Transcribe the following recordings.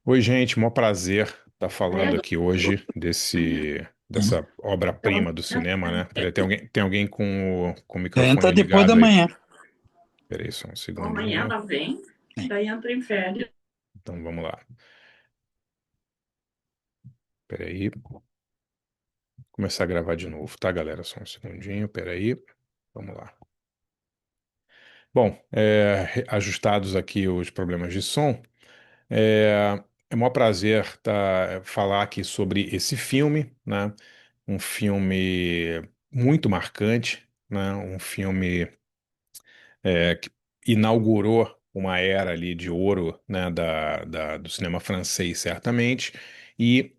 Oi, gente, maior prazer estar falando Credo. aqui hoje dessa Pela obra-prima do manhã. cinema, né? Peraí, tem alguém com o Entra microfone depois da ligado aí? manhã. Peraí, só um Amanhã segundinho. ela vem, daí entra em férias. Então vamos lá. Peraí, começar a gravar de novo, tá, galera? Só um segundinho, peraí. Vamos lá. Bom, ajustados aqui os problemas de som, é um maior prazer falar aqui sobre esse filme, né? Um filme muito marcante, né? Um filme que inaugurou uma era ali de ouro, né? Do cinema francês, certamente, e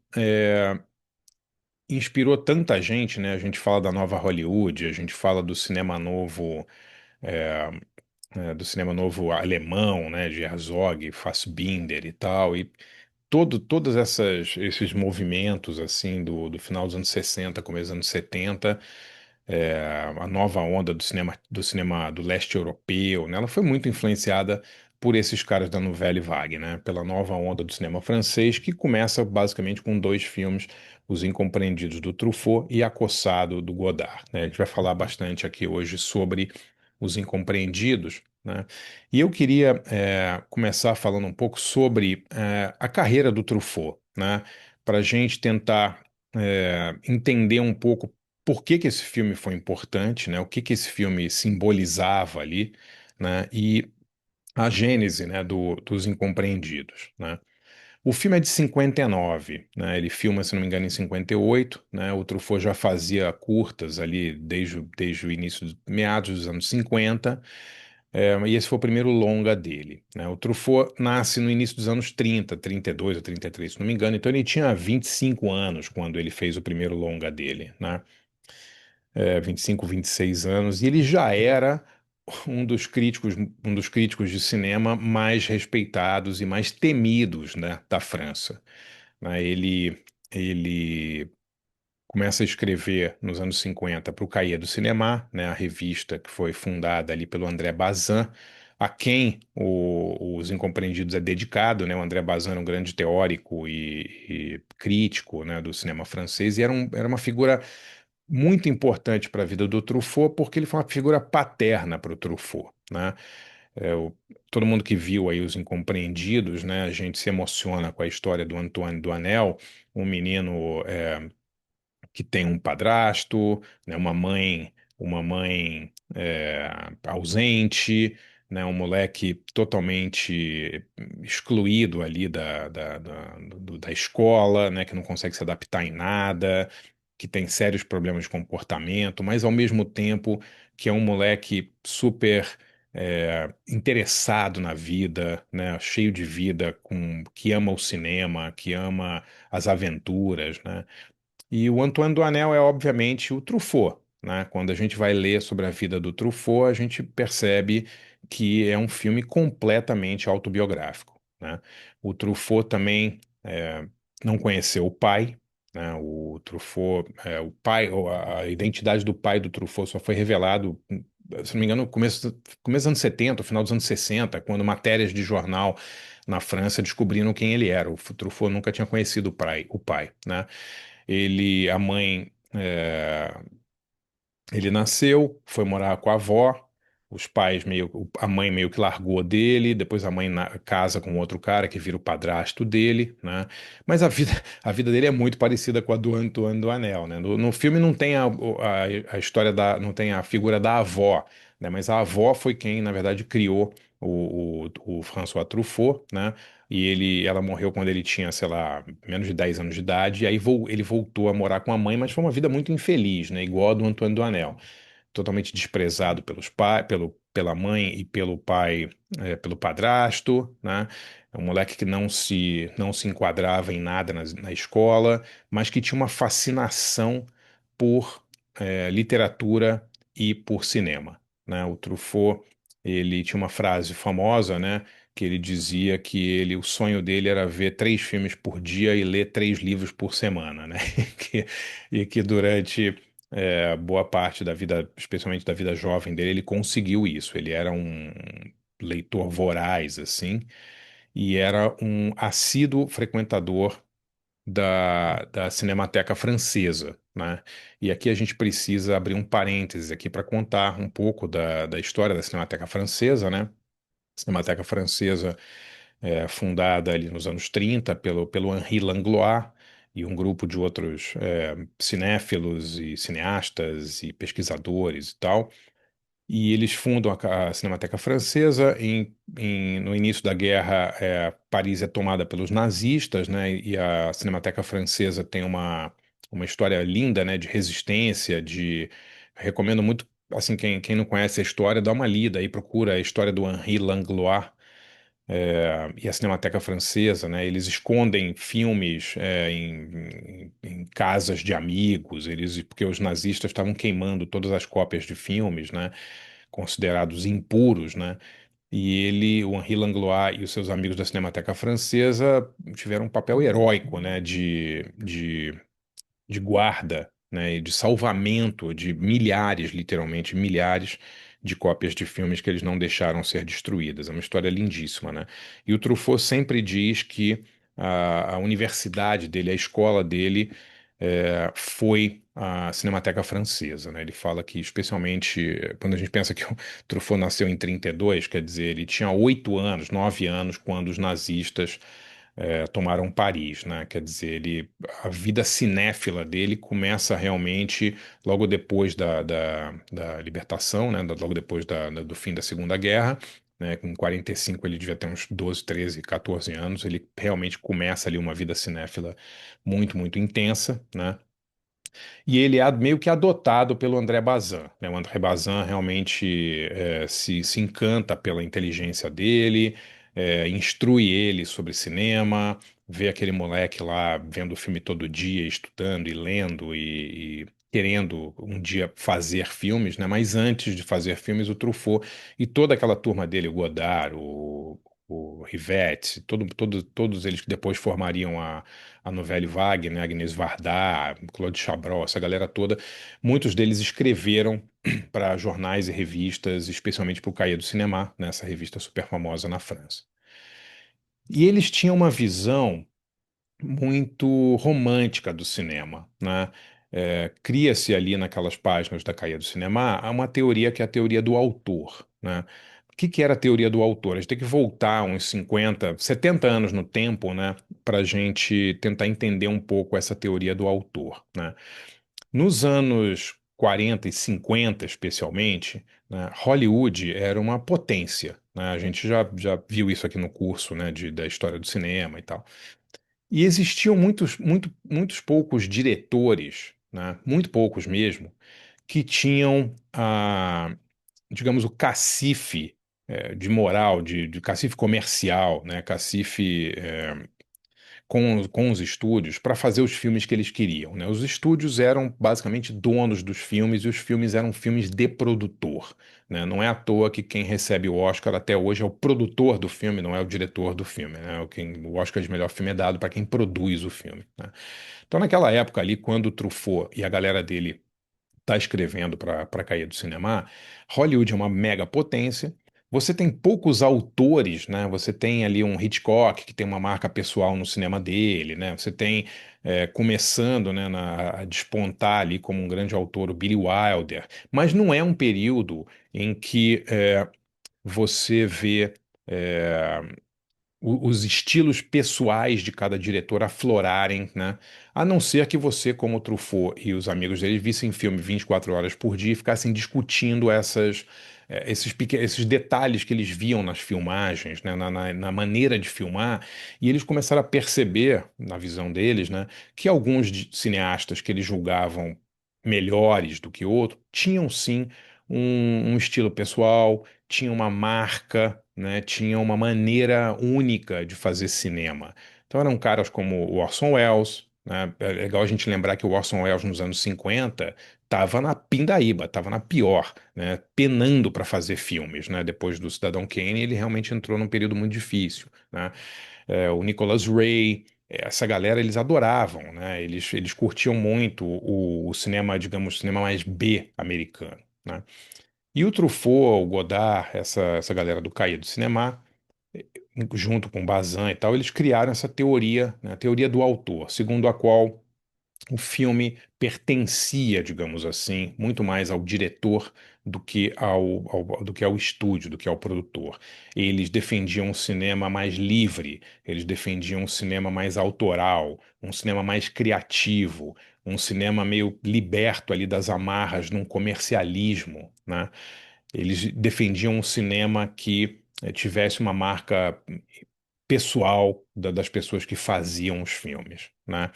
inspirou tanta gente, né? A gente fala da nova Hollywood, a gente fala do cinema novo, do cinema novo alemão, né? De Herzog, Fassbinder e tal, e todos esses movimentos assim do final dos anos 60, começo dos anos 70, a nova onda do cinema do leste europeu, né? Ela foi muito influenciada por esses caras da Nouvelle Vague, né? Pela nova onda do cinema francês, que começa basicamente com dois filmes, Os Incompreendidos do Truffaut e Acossado do Godard, né? A gente vai falar bastante aqui hoje sobre Os Incompreendidos, né? E eu queria começar falando um pouco sobre a carreira do Truffaut, né? Para a gente tentar entender um pouco por que que esse filme foi importante, né? O que que esse filme simbolizava ali, né? E a gênese, né, dos Incompreendidos, né? O filme é de 59, né? Ele filma, se não me engano, em 58, né? O Truffaut já fazia curtas ali desde o início, meados dos anos 50, e esse foi o primeiro longa dele, né? O Truffaut nasce no início dos anos 30, 32 ou 33, se não me engano, então ele tinha 25 anos quando ele fez o primeiro longa dele, né? 25, 26 anos, e ele já era um dos críticos de cinema mais respeitados e mais temidos, né, da França, né? Ele começa a escrever nos anos 50 para o Cahiers do Cinéma, né, a revista que foi fundada ali pelo André Bazin, a quem Os Incompreendidos é dedicado, né? O André Bazin era um grande teórico e crítico, né, do cinema francês e era uma figura muito importante para a vida do Truffaut, porque ele foi uma figura paterna para o Truffaut, né? Todo mundo que viu aí Os Incompreendidos, né? A gente se emociona com a história do Antoine Doinel, um menino que tem um padrasto, né? Uma mãe ausente, né? Um moleque totalmente excluído ali da escola, né? Que não consegue se adaptar em nada, que tem sérios problemas de comportamento, mas ao mesmo tempo que é um moleque super interessado na vida, né? Cheio de vida, que ama o cinema, que ama as aventuras, né? E o Antoine Doinel é, obviamente, o Truffaut, né? Quando a gente vai ler sobre a vida do Truffaut, a gente percebe que é um filme completamente autobiográfico, né? O Truffaut também não conheceu o pai, né? O Truffaut, o pai, a identidade do pai do Truffaut só foi revelado, se não me engano, no começo dos anos 70, final dos anos 60, quando matérias de jornal na França descobriram quem ele era. O Truffaut nunca tinha conhecido o pai, né? A mãe, ele nasceu, foi morar com a avó, a mãe meio que largou dele, depois a mãe casa com outro cara que vira o padrasto dele, né? Mas a vida dele é muito parecida com a do Antoine Doinel, né? No filme não tem a história não tem a figura da avó, né? Mas a avó foi quem, na verdade, criou o François Truffaut, né? Ela morreu quando ele tinha, sei lá, menos de 10 anos de idade, e aí ele voltou a morar com a mãe, mas foi uma vida muito infeliz, né? Igual a do Antoine Doinel, totalmente desprezado pela mãe e pelo pai, pelo padrasto, né? É um moleque que não se enquadrava em nada na escola, mas que tinha uma fascinação por literatura e por cinema, né? O Truffaut, ele tinha uma frase famosa, né? Que ele dizia o sonho dele era ver 3 filmes por dia e ler 3 livros por semana, né? E que durante boa parte da vida, especialmente da vida jovem dele, ele conseguiu isso. Ele era um leitor voraz, assim, e era um assíduo frequentador da Cinemateca Francesa, né? E aqui a gente precisa abrir um parênteses aqui para contar um pouco da história da Cinemateca Francesa, né? A Cinemateca Francesa é fundada ali nos anos 30 pelo Henri Langlois e um grupo de outros cinéfilos e cineastas e pesquisadores e tal. E eles fundam a Cinemateca Francesa. No início da guerra, Paris é tomada pelos nazistas, né? E a Cinemateca Francesa tem uma história linda, né? De resistência, recomendo muito, assim, quem não conhece a história, dá uma lida aí, procura a história do Henri Langlois, e a Cinemateca Francesa, né? Eles escondem filmes em casas de amigos, porque os nazistas estavam queimando todas as cópias de filmes, né? Considerados impuros, né? O Henri Langlois e os seus amigos da Cinemateca Francesa tiveram um papel heróico, né? De guarda, né, e de salvamento de milhares, literalmente milhares de cópias de filmes que eles não deixaram ser destruídas. É uma história lindíssima, né? E o Truffaut sempre diz que a universidade dele, a escola dele, foi a Cinemateca Francesa, né? Ele fala que, especialmente, quando a gente pensa que o Truffaut nasceu em 32, quer dizer, ele tinha 8 anos, 9 anos, quando os nazistas tomaram Paris, né? Quer dizer, a vida cinéfila dele começa realmente logo depois da libertação, né? Logo depois do fim da Segunda Guerra, né? Com 45 ele devia ter uns 12, 13, 14 anos. Ele realmente começa ali uma vida cinéfila muito, muito intensa, né? E ele é meio que adotado pelo André Bazin, né? O André Bazin realmente se encanta pela inteligência dele, instrui ele sobre cinema, vê aquele moleque lá vendo o filme todo dia, estudando e lendo e querendo um dia fazer filmes, né? Mas antes de fazer filmes, o Truffaut e toda aquela turma dele, o Godard, o Rivette, todos eles que depois formariam a Nouvelle Vague, né? Agnès Varda, Claude Chabrol, essa galera toda, muitos deles escreveram para jornais e revistas, especialmente para o Cahiers du Cinéma, né? Essa revista super famosa na França. E eles tinham uma visão muito romântica do cinema, né? Cria-se ali naquelas páginas da Cahiers do Cinema uma teoria que é a teoria do autor, né? O que que era a teoria do autor? A gente tem que voltar uns 50, 70 anos no tempo, né? Para a gente tentar entender um pouco essa teoria do autor, né? Nos anos 40 e 50, especialmente, né, Hollywood era uma potência, né? A gente já viu isso aqui no curso, né, da história do cinema e tal. E existiam muitos poucos diretores, né? Muito poucos mesmo, que tinham digamos, o cacife de moral, de cacife comercial, né? Cacife com os estúdios para fazer os filmes que eles queriam, né? Os estúdios eram basicamente donos dos filmes e os filmes eram filmes de produtor, né? Não é à toa que quem recebe o Oscar até hoje é o produtor do filme, não é o diretor do filme, né? O Oscar de melhor filme é dado para quem produz o filme, né? Então, naquela época ali, quando o Truffaut e a galera dele está escrevendo para cair do cinema, Hollywood é uma mega potência. Você tem poucos autores, né? Você tem ali um Hitchcock que tem uma marca pessoal no cinema dele, né? Você tem começando, né, a despontar ali como um grande autor o Billy Wilder, mas não é um período em que você vê é, os estilos pessoais de cada diretor aflorarem, né? A não ser que você, como o Truffaut e os amigos dele, vissem filme 24 horas por dia e ficassem discutindo esses detalhes que eles viam nas filmagens, né? Na maneira de filmar, e eles começaram a perceber, na visão deles, né, que alguns cineastas que eles julgavam melhores do que outros tinham sim um estilo pessoal, tinham uma marca, né, tinha uma maneira única de fazer cinema. Então eram caras como o Orson Welles, né? É legal a gente lembrar que o Orson Welles nos anos 50 estava na pindaíba, estava na pior, né? Penando para fazer filmes, né? Depois do Cidadão Kane, ele realmente entrou num período muito difícil, né? O Nicholas Ray, essa galera eles adoravam, né? Eles curtiam muito o cinema, digamos, cinema mais B americano, né? E o Truffaut, o Godard, essa galera do Cahiers do Cinema, junto com Bazin e tal, eles criaram essa teoria, né, a teoria do autor, segundo a qual o filme pertencia, digamos assim, muito mais ao diretor do que ao estúdio, do que ao produtor. Eles defendiam um cinema mais livre, eles defendiam um cinema mais autoral, um cinema mais criativo, um cinema meio liberto ali das amarras num comercialismo, né? Eles defendiam um cinema que tivesse uma marca pessoal das pessoas que faziam os filmes, né?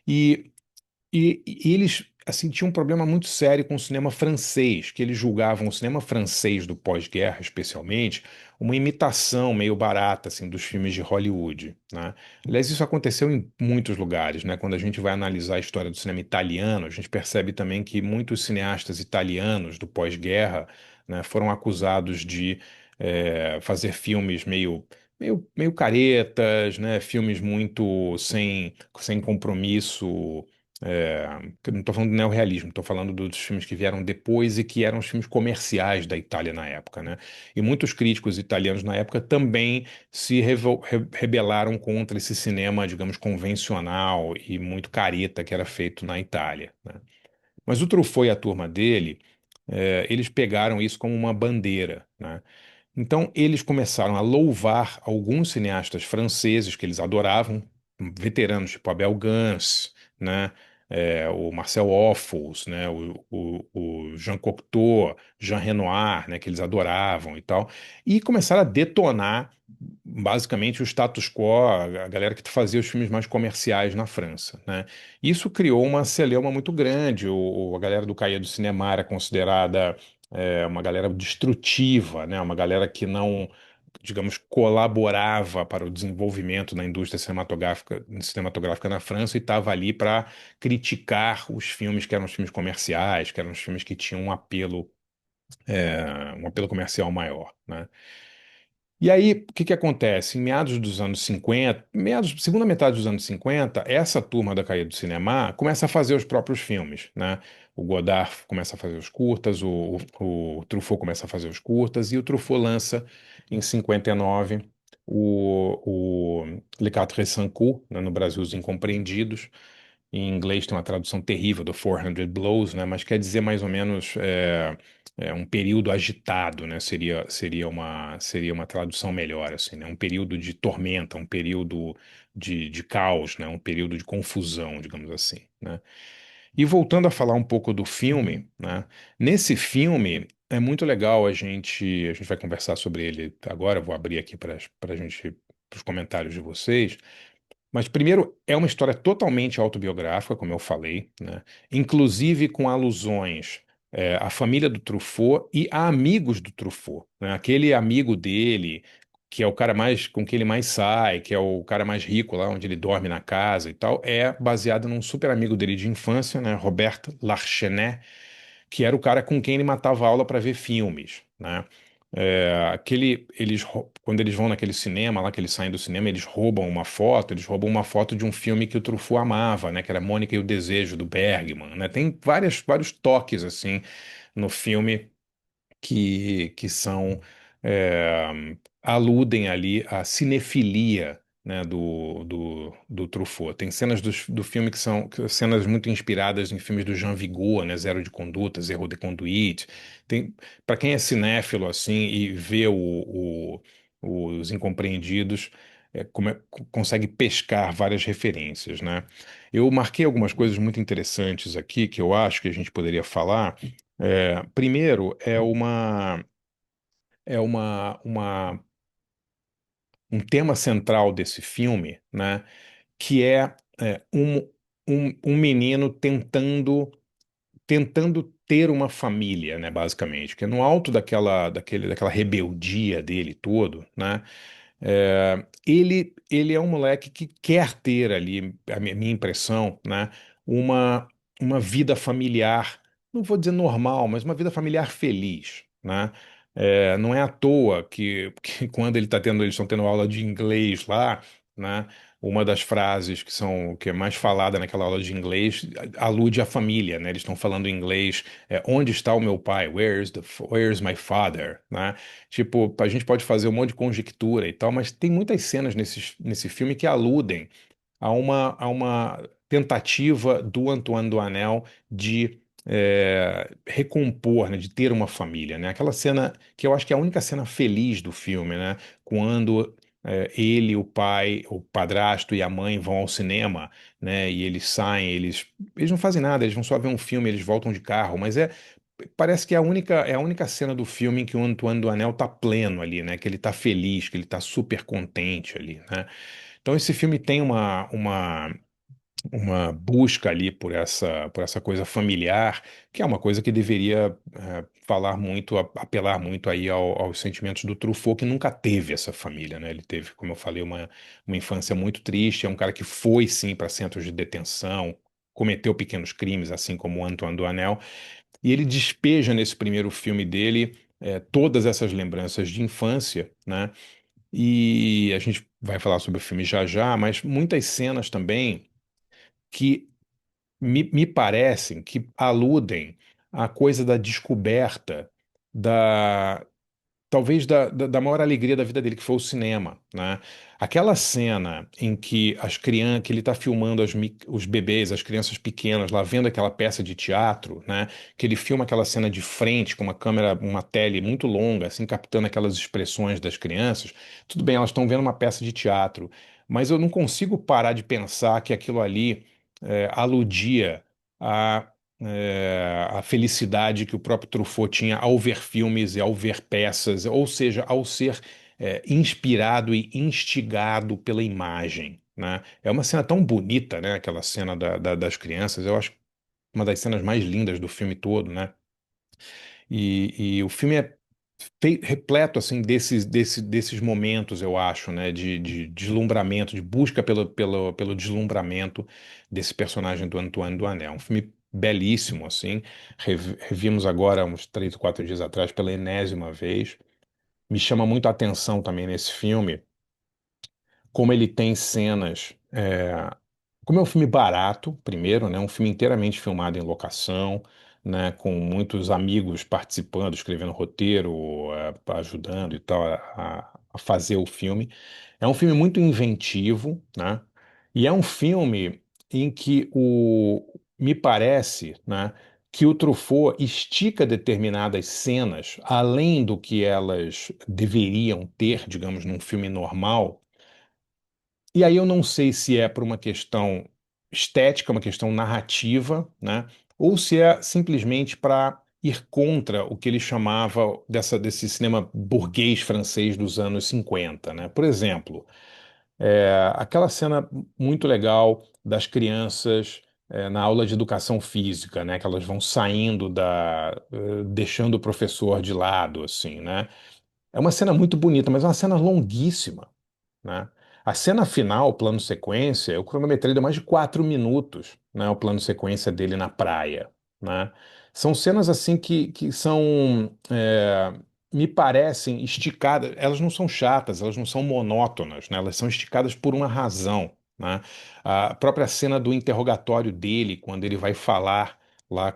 E e eles, assim, tinham um problema muito sério com o cinema francês, que eles julgavam o cinema francês do pós-guerra, especialmente, uma imitação meio barata, assim, dos filmes de Hollywood, né? Aliás, isso aconteceu em muitos lugares, né? Quando a gente vai analisar a história do cinema italiano, a gente percebe também que muitos cineastas italianos do pós-guerra, né, foram acusados de fazer filmes meio caretas, né? Filmes muito sem compromisso, que eu não estou falando do neorrealismo, estou falando dos filmes que vieram depois e que eram os filmes comerciais da Itália na época, né? E muitos críticos italianos na época também se rebelaram contra esse cinema, digamos, convencional e muito careta que era feito na Itália, né? Mas o Truffaut e a turma dele, eles pegaram isso como uma bandeira, né? Então, eles começaram a louvar alguns cineastas franceses que eles adoravam, veteranos tipo Abel Gance, né? O Marcel Ophuls, né? O Jean Cocteau, Jean Renoir, né? Que eles adoravam e tal. E começaram a detonar, basicamente, o status quo, a galera que fazia os filmes mais comerciais na França, né? Isso criou uma celeuma muito grande. A galera do Cahiers du Cinéma era considerada uma galera destrutiva, né? Uma galera que não, digamos, colaborava para o desenvolvimento da indústria cinematográfica na França e estava ali para criticar os filmes que eram os filmes comerciais, que eram os filmes que tinham um apelo comercial maior, né? E aí, o que que acontece? Em meados dos anos 50, segunda metade dos anos 50, essa turma da Cahiers do Cinema começa a fazer os próprios filmes, né? O Godard começa a fazer os curtas, o Truffaut começa a fazer os curtas, e o Truffaut lança, em 59, o Les Quatre Sans Coups, né, no Brasil, Os Incompreendidos. Em inglês tem uma tradução terrível do 400 Blows, né? Mas quer dizer mais ou menos um período agitado, né? Seria uma tradução melhor, assim, né? Um período de tormenta, um período de caos, né? Um período de confusão, digamos assim, né? E voltando a falar um pouco do filme, né? Nesse filme é muito legal a gente vai conversar sobre ele agora. Eu vou abrir aqui para gente, para os comentários de vocês. Mas, primeiro, é uma história totalmente autobiográfica, como eu falei, né? Inclusive com alusões à família do Truffaut e a amigos do Truffaut, né? Aquele amigo dele, que é o cara mais com quem ele mais sai, que é o cara mais rico lá onde ele dorme na casa e tal, é baseado num super amigo dele de infância, né? Robert Larchenet, que era o cara com quem ele matava aula para ver filmes, né? Quando eles vão naquele cinema, lá que eles saem do cinema, eles roubam uma foto de um filme que o Truffaut amava, né? Que era Mônica e o Desejo, do Bergman, né? Tem vários toques, assim, no filme que são aludem ali à cinefilia, né, do Truffaut. Tem cenas do filme que são cenas muito inspiradas em filmes do Jean Vigo, né, Zero de Conduta, Zero de Conduite. Tem, para quem é cinéfilo assim e vê os Incompreendidos, consegue pescar várias referências, né? Eu marquei algumas coisas muito interessantes aqui que eu acho que a gente poderia falar. Primeiro, é um tema central desse filme, né, que um menino tentando ter uma família, né, basicamente, que é no alto daquela rebeldia dele todo, né, ele é um moleque que quer ter ali, a minha impressão, né, uma, uma vida familiar, não vou dizer normal, mas uma vida familiar feliz, né? Não é à toa que quando eles estão tendo aula de inglês lá, né? Uma das frases que é mais falada naquela aula de inglês alude à família, né? Eles estão falando em inglês, onde está o meu pai? Where's my father? Né? Tipo, a gente pode fazer um monte de conjectura e tal, mas tem muitas cenas nesse filme que aludem a uma tentativa do Antoine Doinel de recompor, né, de ter uma família, né? Aquela cena que eu acho que é a única cena feliz do filme, né? Quando ele, o pai, o padrasto e a mãe vão ao cinema, né? E eles saem, eles não fazem nada, eles vão só ver um filme, eles voltam de carro, mas parece que é a única cena do filme em que o Antoine Doinel tá pleno ali, né? Que ele tá feliz, que ele tá super contente ali, né? Então esse filme tem uma busca ali por essa coisa familiar, que é uma coisa que deveria falar muito, apelar muito aí aos sentimentos do Truffaut, que nunca teve essa família, né? Ele teve, como eu falei, uma infância muito triste, é um cara que foi sim para centros de detenção, cometeu pequenos crimes, assim como o Antoine Doinel, e ele despeja nesse primeiro filme dele todas essas lembranças de infância, né? E a gente vai falar sobre o filme já já, mas muitas cenas também que me parecem que aludem à coisa da descoberta da talvez da maior alegria da vida dele, que foi o cinema, né? Aquela cena em que as crianças, que ele está filmando os bebês, as crianças pequenas lá vendo aquela peça de teatro, né? Que ele filma aquela cena de frente com uma câmera, uma tele muito longa, assim captando aquelas expressões das crianças. Tudo bem, elas estão vendo uma peça de teatro, mas eu não consigo parar de pensar que aquilo ali aludia a felicidade que o próprio Truffaut tinha ao ver filmes e ao ver peças, ou seja, ao ser inspirado e instigado pela imagem, né? É uma cena tão bonita, né? Aquela cena das crianças, eu acho uma das cenas mais lindas do filme todo, né? E o filme é repleto assim desses momentos, eu acho, né, de deslumbramento, de busca pelo deslumbramento desse personagem do Antoine Doinel. É um filme belíssimo, assim. Revimos agora, uns 3 ou 4 dias atrás, pela enésima vez. Me chama muito a atenção também nesse filme como ele tem cenas. Como é um filme barato, primeiro, né? Um filme inteiramente filmado em locação, né? Com muitos amigos participando, escrevendo roteiro, ajudando e tal a fazer o filme. É um filme muito inventivo, né? E é um filme em que me parece, né? Que o Truffaut estica determinadas cenas além do que elas deveriam ter, digamos, num filme normal, e aí eu não sei se é por uma questão estética, uma questão narrativa, né? Ou se é simplesmente para ir contra o que ele chamava desse cinema burguês francês dos anos 50, né? Por exemplo, aquela cena muito legal das crianças na aula de educação física, né? Que elas vão saindo deixando o professor de lado, assim, né? É uma cena muito bonita, mas é uma cena longuíssima, né? A cena final, o plano sequência, eu cronometrei de mais de 4 minutos, né? O plano sequência dele na praia, né? São cenas assim que são, me parecem esticadas. Elas não são chatas, elas não são monótonas, né? Elas são esticadas por uma razão, né? A própria cena do interrogatório dele, quando ele vai falar lá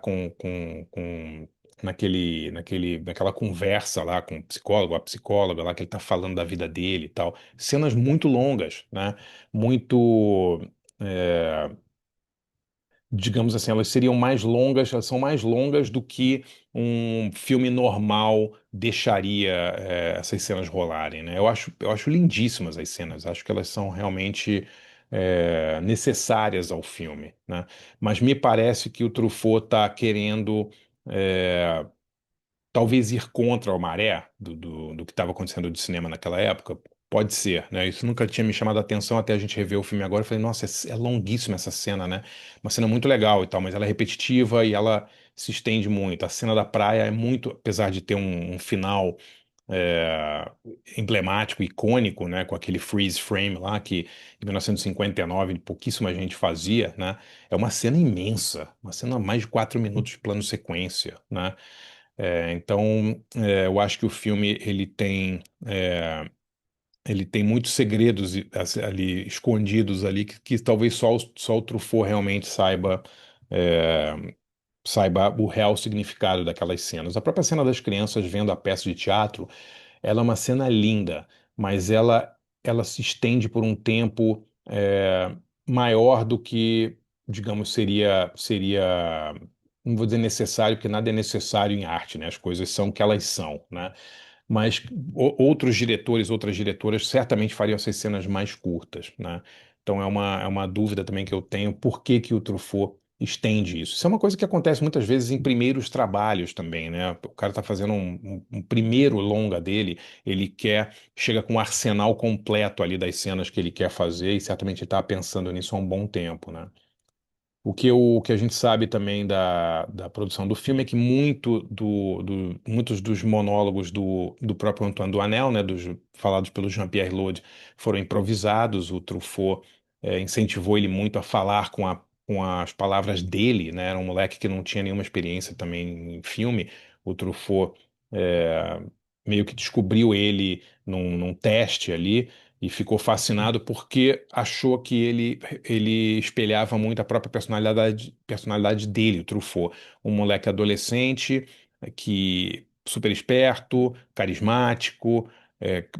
naquela conversa lá com o psicólogo, a psicóloga lá, que ele tá falando da vida dele e tal. Cenas muito longas, né? Muito, é, digamos assim, elas seriam mais longas, elas são mais longas do que um filme normal deixaria, essas cenas rolarem, né? Eu acho lindíssimas as cenas, acho que elas são realmente necessárias ao filme, né? Mas me parece que o Truffaut está querendo talvez ir contra a maré do que estava acontecendo de cinema naquela época. Pode ser, né? Isso nunca tinha me chamado a atenção até a gente rever o filme agora. Eu falei, nossa, é longuíssima essa cena, né? Uma cena muito legal e tal, mas ela é repetitiva e ela se estende muito. A cena da praia é muito, apesar de ter um final é, emblemático, icônico, né? Com aquele freeze frame lá que em 1959 pouquíssima gente fazia, né? É uma cena imensa, uma cena mais de 4 minutos de plano sequência, né? Então, eu acho que o filme ele tem Ele tem muitos segredos ali escondidos ali que talvez só o Truffaut realmente é, saiba o real significado daquelas cenas. A própria cena das crianças vendo a peça de teatro, ela é uma cena linda, mas ela se estende por um tempo maior do que, digamos, seria, não vou dizer necessário, porque nada é necessário em arte, né? As coisas são o que elas são, né? Mas outros diretores, outras diretoras certamente fariam essas cenas mais curtas, né? Então é uma dúvida também que eu tenho, por que que o Truffaut estende isso? Isso é uma coisa que acontece muitas vezes em primeiros trabalhos também, né? O cara está fazendo um primeiro longa dele, chega com um arsenal completo ali das cenas que ele quer fazer e certamente ele estava pensando nisso há um bom tempo, né? O que a gente sabe também da produção do filme é que muitos dos monólogos do próprio Antoine Doinel, né, falados pelo Jean-Pierre Lode, foram improvisados. O Truffaut incentivou ele muito a falar com as palavras dele, né? Era um moleque que não tinha nenhuma experiência também em filme. O Truffaut é, meio que descobriu ele num teste ali e ficou fascinado porque achou que ele espelhava muito a própria personalidade dele, o Truffaut, um moleque adolescente que super esperto, carismático,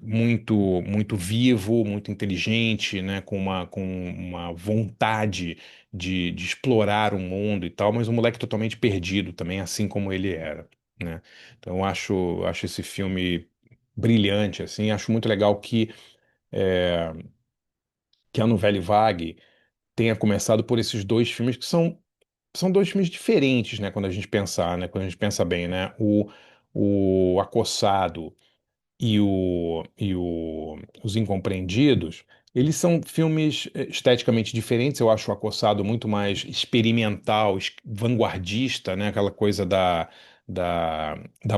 muito vivo, muito inteligente, né, com uma vontade de explorar o mundo e tal, mas um moleque totalmente perdido também, assim como ele era, né? Então eu acho esse filme brilhante, assim, acho muito legal é, que a Nouvelle Vague tenha começado por esses dois filmes que são dois filmes diferentes, né? Quando a gente pensar, né? Quando a gente pensa bem, né? O Acossado Os Incompreendidos, eles são filmes esteticamente diferentes. Eu acho o Acossado muito mais experimental, vanguardista, né? Aquela coisa da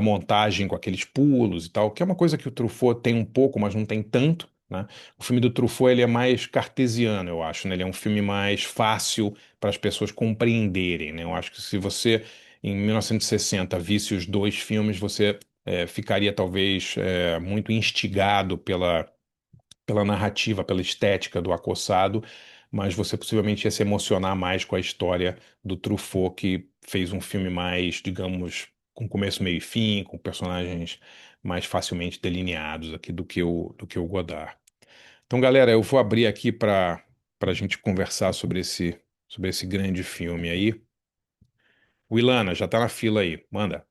montagem com aqueles pulos e tal, que é uma coisa que o Truffaut tem um pouco, mas não tem tanto, né? O filme do Truffaut ele é mais cartesiano, eu acho, né? Ele é um filme mais fácil para as pessoas compreenderem, né? Eu acho que se você, em 1960, visse os dois filmes, você ficaria talvez muito instigado pela narrativa, pela estética do Acossado, mas você possivelmente ia se emocionar mais com a história do Truffaut, que fez um filme mais, digamos, com começo, meio e fim, com personagens mais facilmente delineados aqui do que o Godard. Então, galera, eu vou abrir aqui para a gente conversar sobre esse grande filme aí. O Ilana já tá na fila aí, manda.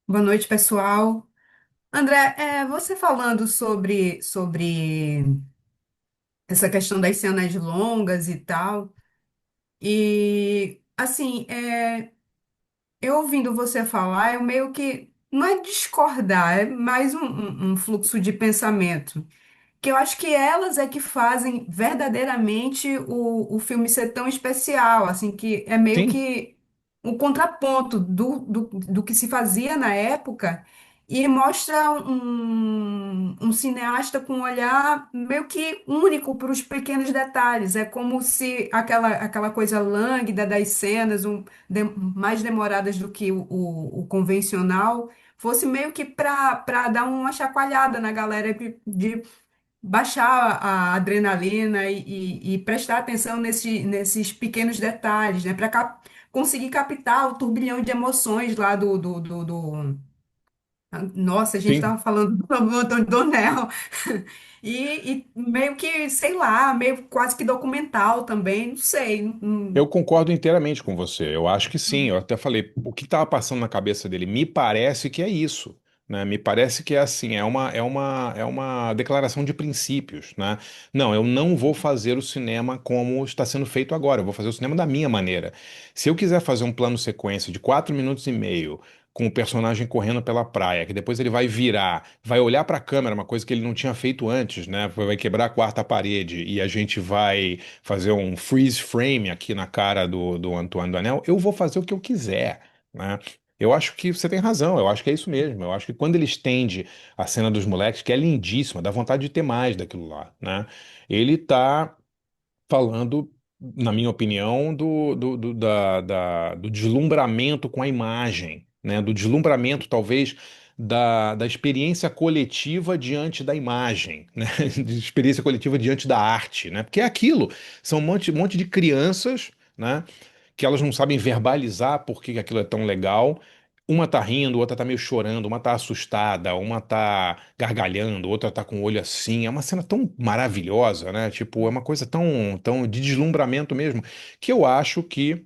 Boa noite, pessoal. André, você falando sobre essa questão das cenas longas e tal, e assim, eu ouvindo você falar, eu meio que não é discordar, é mais um fluxo de pensamento. Que eu acho que elas é que fazem verdadeiramente o filme ser tão especial, assim, que é meio Sim, que o contraponto do que se fazia na época e mostra um cineasta com um olhar meio que único para os pequenos detalhes. É como se aquela coisa lânguida das cenas, mais demoradas do que o convencional, fosse meio que para dar uma chacoalhada na galera de baixar a adrenalina e prestar atenção nesses pequenos detalhes, né? Para conseguir captar o turbilhão de emoções lá Nossa, a gente sim. estava falando do Antônio Donel. E meio que, sei lá, meio quase que documental também, não sei. Eu concordo inteiramente com você. Eu acho que sim. Eu até falei, o que estava passando na cabeça dele? Me parece que é isso, né? Me parece que é assim, é uma declaração de princípios, né? Não, eu não vou fazer o cinema como está sendo feito agora. Eu vou fazer o cinema da minha maneira. Se eu quiser fazer um plano sequência de 4 minutos e meio com o personagem correndo pela praia, que depois ele vai virar, vai olhar para a câmera, uma coisa que ele não tinha feito antes, né? Vai quebrar a quarta parede e a gente vai fazer um freeze frame aqui na cara do Antoine Doinel, eu vou fazer o que eu quiser, né? Eu acho que você tem razão, eu acho que é isso mesmo. Eu acho que quando ele estende a cena dos moleques, que é lindíssima, dá vontade de ter mais daquilo lá, né? Ele tá falando, na minha opinião, do deslumbramento com a imagem, né? Do deslumbramento, talvez, da experiência coletiva diante da imagem, né? De experiência coletiva diante da arte, né? Porque é aquilo, são um monte de crianças, né? Que elas não sabem verbalizar por que aquilo é tão legal. Uma tá rindo, outra tá meio chorando, uma tá assustada, uma tá gargalhando, outra tá com o olho assim. É uma cena tão maravilhosa, né? Tipo, é uma coisa tão de deslumbramento mesmo, que eu acho que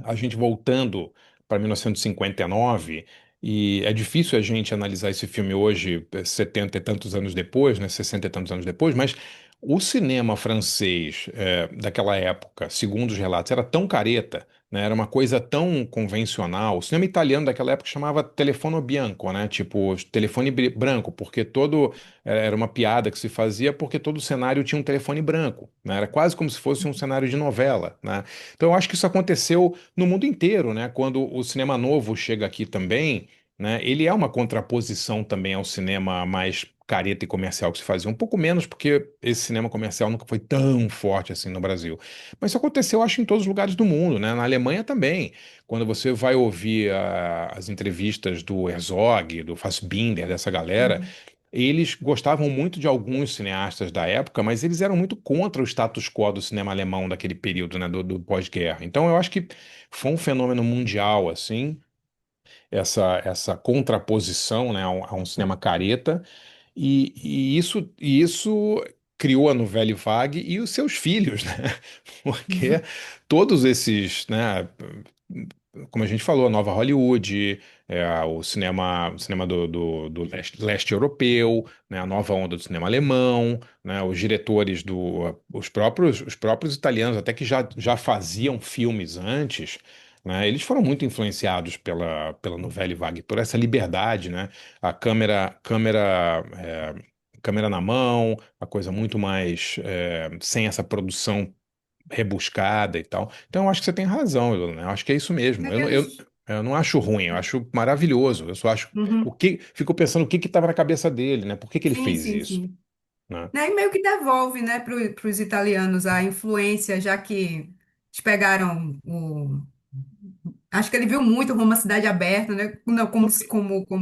a gente voltando para 1959, e é difícil a gente analisar esse filme hoje, 70 e tantos anos depois, né, 60 e tantos anos depois, mas o cinema francês daquela época, segundo os relatos, era tão careta, né, era uma coisa tão convencional. O cinema italiano daquela época chamava telefono bianco, né, tipo telefone branco, porque todo era uma piada que se fazia porque todo o cenário tinha um telefone branco, né, era quase como se fosse um cenário de novela, né. Então eu acho que isso aconteceu no mundo inteiro, né? Quando o cinema novo chega aqui também, né? Ele é uma contraposição também ao cinema mais careta e comercial que se fazia. Um pouco menos, porque esse cinema comercial nunca foi tão forte assim no Brasil. Mas isso aconteceu, acho, em todos os lugares do mundo, né? Na Alemanha também. Quando você vai ouvir as entrevistas do Herzog, do Fassbinder, dessa galera, Uhum. eles gostavam muito de alguns cineastas da época, mas eles eram muito contra o status quo do cinema alemão daquele período, né, do pós-guerra. Então eu acho que foi um fenômeno mundial, assim, essa contraposição, né, a um cinema careta, e isso criou a Nouvelle Vague e os seus filhos, né? Porque todos esses, né, como a gente falou, a nova Hollywood, o cinema do leste europeu, né, a nova onda do cinema alemão, né, os diretores os próprios italianos, até que já faziam filmes antes, né, eles foram muito influenciados pela Nouvelle Vague, por essa liberdade, né, a câmera na mão, a coisa muito mais sem essa produção rebuscada e tal. Então, eu acho que você tem razão, Ilona. Eu acho que é isso mesmo. Eu, não- eu, Eles- eu não acho ruim, eu acho maravilhoso. Eu só acho Uhum. fico pensando o que estava na cabeça dele, né? Por que que ele Sim, fez sim, isso, sim. né? Né, e meio que devolve, né, para os italianos a influência, já que eles pegaram o. Acho que ele viu muito Roma Cidade Aberta, né? Não,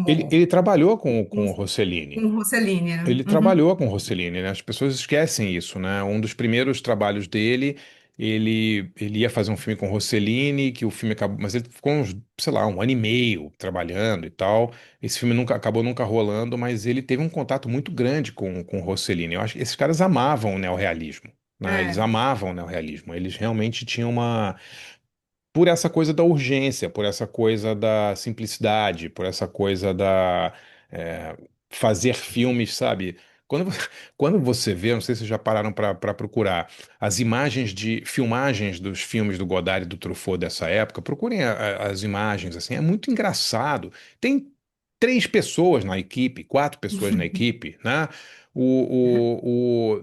Ele trabalhou com o com, Rossellini. com Rossellini, né? Ele Uhum. trabalhou com o Rossellini, né? As pessoas esquecem isso, né? Um dos primeiros trabalhos dele, ele ia fazer um filme com o Rossellini, que o filme acabou, mas ele ficou uns, sei lá, um ano e meio trabalhando e tal. Esse filme acabou nunca rolando, mas ele teve um contato muito grande com o Rossellini. Eu acho que esses caras amavam o neorrealismo, né? Eles É. amavam o neorrealismo. Eles realmente tinham por essa coisa da urgência, por essa coisa da simplicidade, por essa coisa da é, fazer filmes, sabe? Quando, vo- quando você vê, não sei se vocês já pararam para procurar as imagens de filmagens dos filmes do Godard e do Truffaut dessa época, procurem as imagens, assim, é muito engraçado. Tem três pessoas na equipe, quatro pessoas na equipe, né?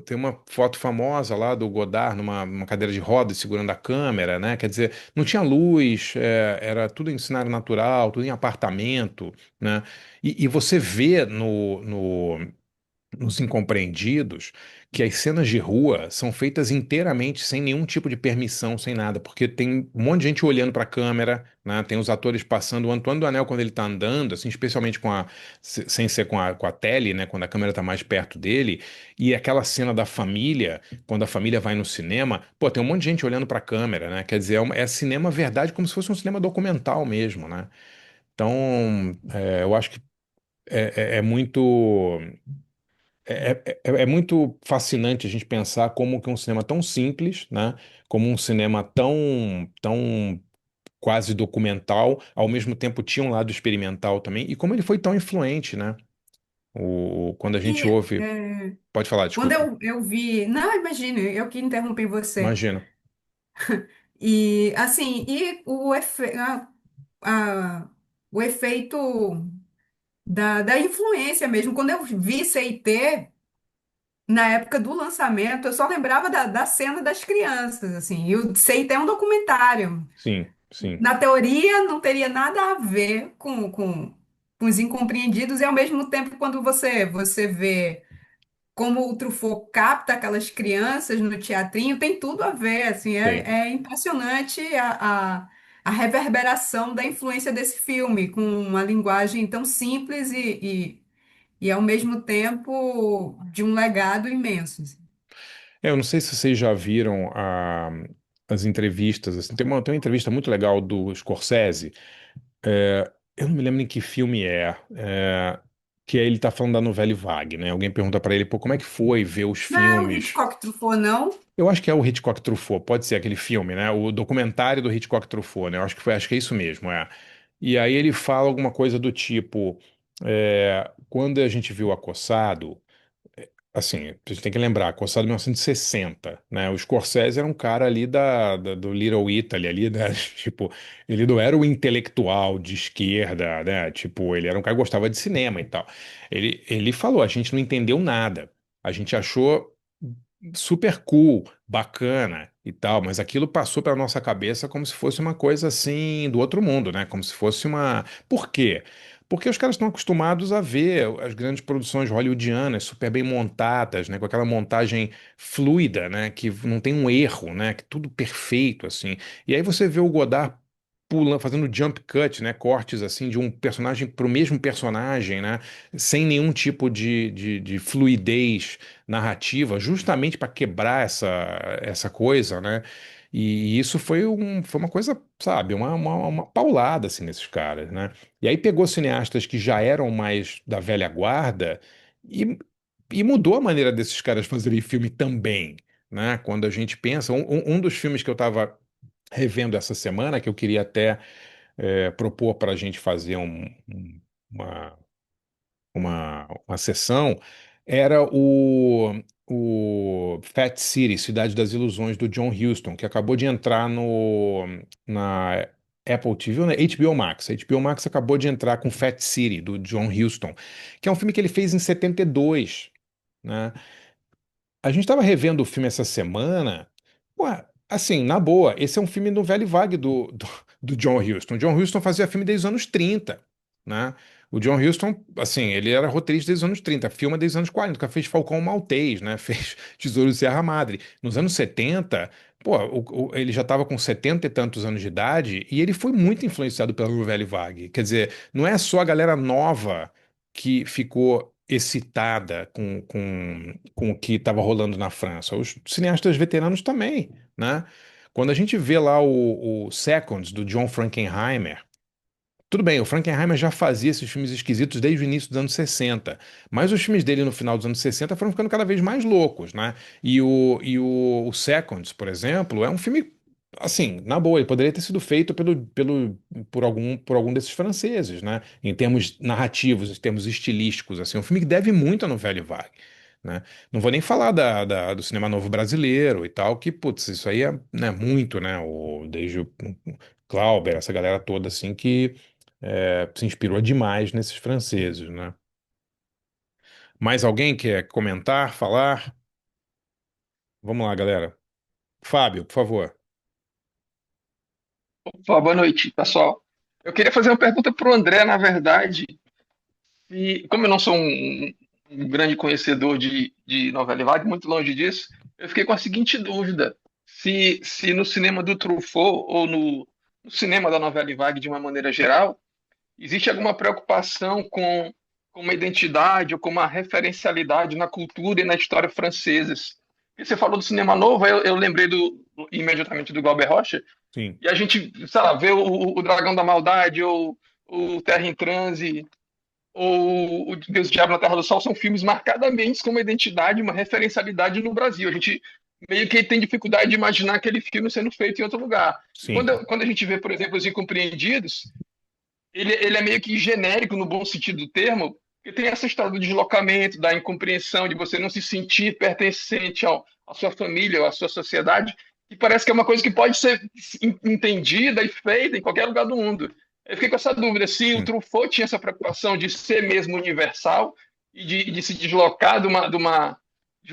Tem uma foto famosa lá do Godard numa cadeira de rodas segurando a câmera, né? Quer dizer, não tinha luz, era tudo em cenário natural, tudo em apartamento, né? E você vê nos Incompreendidos que as cenas de rua são feitas inteiramente sem nenhum tipo de permissão, sem nada, porque tem um monte de gente olhando para a câmera, né? Tem os atores passando, o Antônio do Anel quando ele está andando, assim, especialmente sem ser com a tele, né? Quando a câmera está mais perto dele, e aquela cena da família, quando a família vai no cinema, pô, tem um monte de gente olhando para a câmera, né? Quer dizer, é cinema verdade, como se fosse um cinema documental mesmo, né? Então, eu acho que é muito. É muito fascinante a gente pensar como que um cinema tão simples, né, como um cinema tão quase documental, ao mesmo tempo tinha um lado experimental também, e como ele foi tão influente, né? Quando a gente E ouve. Pode falar, quando desculpa. eu vi. Não, imagine, eu que interrompi você. Imagina. E assim, o efeito da influência mesmo. Quando eu vi CIT, na época do lançamento, eu só lembrava da cena das crianças, assim. E o CIT é um documentário. Sim, sim, Na teoria, não teria nada a ver com os incompreendidos, e ao mesmo tempo, quando você vê como o Truffaut capta aquelas crianças no teatrinho, tem tudo a ver, assim, tem. é impressionante a reverberação da influência desse filme, com uma linguagem tão simples e ao mesmo tempo de um legado imenso, assim. Eu não sei se vocês já viram as entrevistas, assim, tem uma entrevista muito legal do Scorsese, eu não me lembro em que filme que ele tá falando da novela Vague, né? Alguém pergunta pra ele, pô, como é que foi ver os Não é o filmes? Hitchcock Truffaut, não? Eu acho que é o Hitchcock Truffaut, pode ser aquele filme, né? O documentário do Hitchcock Truffaut, né? Eu acho que é isso mesmo, é. E aí ele fala alguma coisa do tipo, quando a gente viu Acossado, assim, a gente tem que lembrar, Acossado 1960, né? O Scorsese era um cara ali do Little Italy, ali, né? Tipo, ele não era o intelectual de esquerda, né? Tipo, ele era um cara que gostava de cinema e tal. Ele falou, a gente não entendeu nada. A gente achou super cool, bacana e tal, mas aquilo passou pela nossa cabeça como se fosse uma coisa assim do outro mundo, né? Como se fosse uma. Por quê? Porque os caras estão acostumados a ver as grandes produções hollywoodianas super bem montadas, né? Com aquela montagem fluida, né? Que não tem um erro, né? Que tudo perfeito, assim. E aí você vê o Godard pulando, fazendo jump cut, né? Cortes assim de um personagem para o mesmo personagem, né? Sem nenhum tipo de fluidez narrativa, justamente para quebrar essa coisa, né? E isso foi uma coisa, sabe, uma paulada assim nesses caras, né? E aí pegou cineastas que já eram mais da velha guarda e, e mudou a maneira desses caras fazerem filme também, né? Quando a gente pensa, um dos filmes que eu estava revendo essa semana, que eu queria até propor para a gente fazer uma uma sessão, era o Fat City, Cidade das Ilusões, do John Huston, que acabou de entrar na Apple TV, né? HBO Max. A HBO Max acabou de entrar com Fat City, do John Huston, que é um filme que ele fez em 72, né? A gente estava revendo o filme essa semana. Ué, assim, na boa, esse é um filme novela e vague do John Huston. O John Huston fazia filme desde os anos 30, né? O John Huston, assim, ele era roteirista desde os anos 30, filma desde os anos 40, que fez Falcão Maltês, né? Fez Tesouro de Serra Madre. Nos anos 70, pô, ele já estava com 70 e tantos anos de idade e ele foi muito influenciado pela novela e vague. Quer dizer, não é só a galera nova que ficou excitada com o que estava rolando na França. Os cineastas veteranos também, né? Quando a gente vê lá o Seconds, do John Frankenheimer, tudo bem, o Frankenheimer já fazia esses filmes esquisitos desde o início dos anos 60, mas os filmes dele no final dos anos 60 foram ficando cada vez mais loucos, né? O Seconds, por exemplo, é um filme, assim, na boa, ele poderia ter sido feito por algum desses franceses, né? Em termos narrativos, em termos estilísticos, assim, é um filme que deve muito a novela Vague, né? Não vou nem falar do cinema novo brasileiro e tal, que, putz, isso aí é, né, muito, né? Desde o Clauber, essa galera toda, assim, que se inspirou demais nesses franceses, né? Mais alguém quer comentar, falar? Vamos lá, galera. Fábio, por favor. Boa noite, pessoal. Eu queria fazer uma pergunta para o André, na verdade. E como eu não sou um grande conhecedor de novela e vague, muito longe disso, eu fiquei com a seguinte dúvida: se no cinema do Truffaut ou no cinema da novela e vague, de uma maneira geral, existe alguma preocupação com uma identidade ou com uma referencialidade na cultura e na história francesas? Porque você falou do cinema novo, eu lembrei imediatamente do Glauber Rocha, Sim, e a gente, sei lá, vê o Dragão da Maldade, ou o Terra em Transe, ou o Deus e o Diabo na Terra do Sol, são filmes marcadamente com uma identidade, uma referencialidade no Brasil. A gente meio que tem dificuldade de imaginar aquele filme sendo feito em outro lugar. E sim, quando a gente vê, por exemplo, Os Incompreendidos, ele é meio que genérico no bom sentido do termo, porque tem essa história do deslocamento, da incompreensão, de você não se sentir pertencente à sua família, ou à sua sociedade, e parece que é uma coisa que pode ser entendida e feita em qualquer lugar do mundo. Eu fiquei com essa dúvida, se o sim. Truffaut tinha essa preocupação de ser mesmo universal e de se deslocar de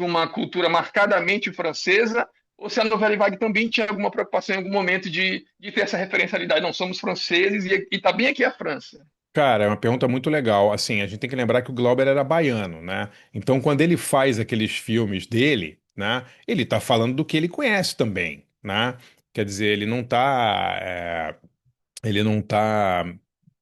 uma cultura marcadamente francesa, ou se a novela Vague também tinha alguma preocupação em algum momento de ter essa referencialidade. Não, somos franceses e tá bem aqui a França. Cara, é uma pergunta muito legal. Assim, a gente tem que lembrar que o Glauber era baiano, né? Então, quando ele faz aqueles filmes dele, né? Ele tá falando do que ele conhece também, né? Quer dizer, ele não tá ele não está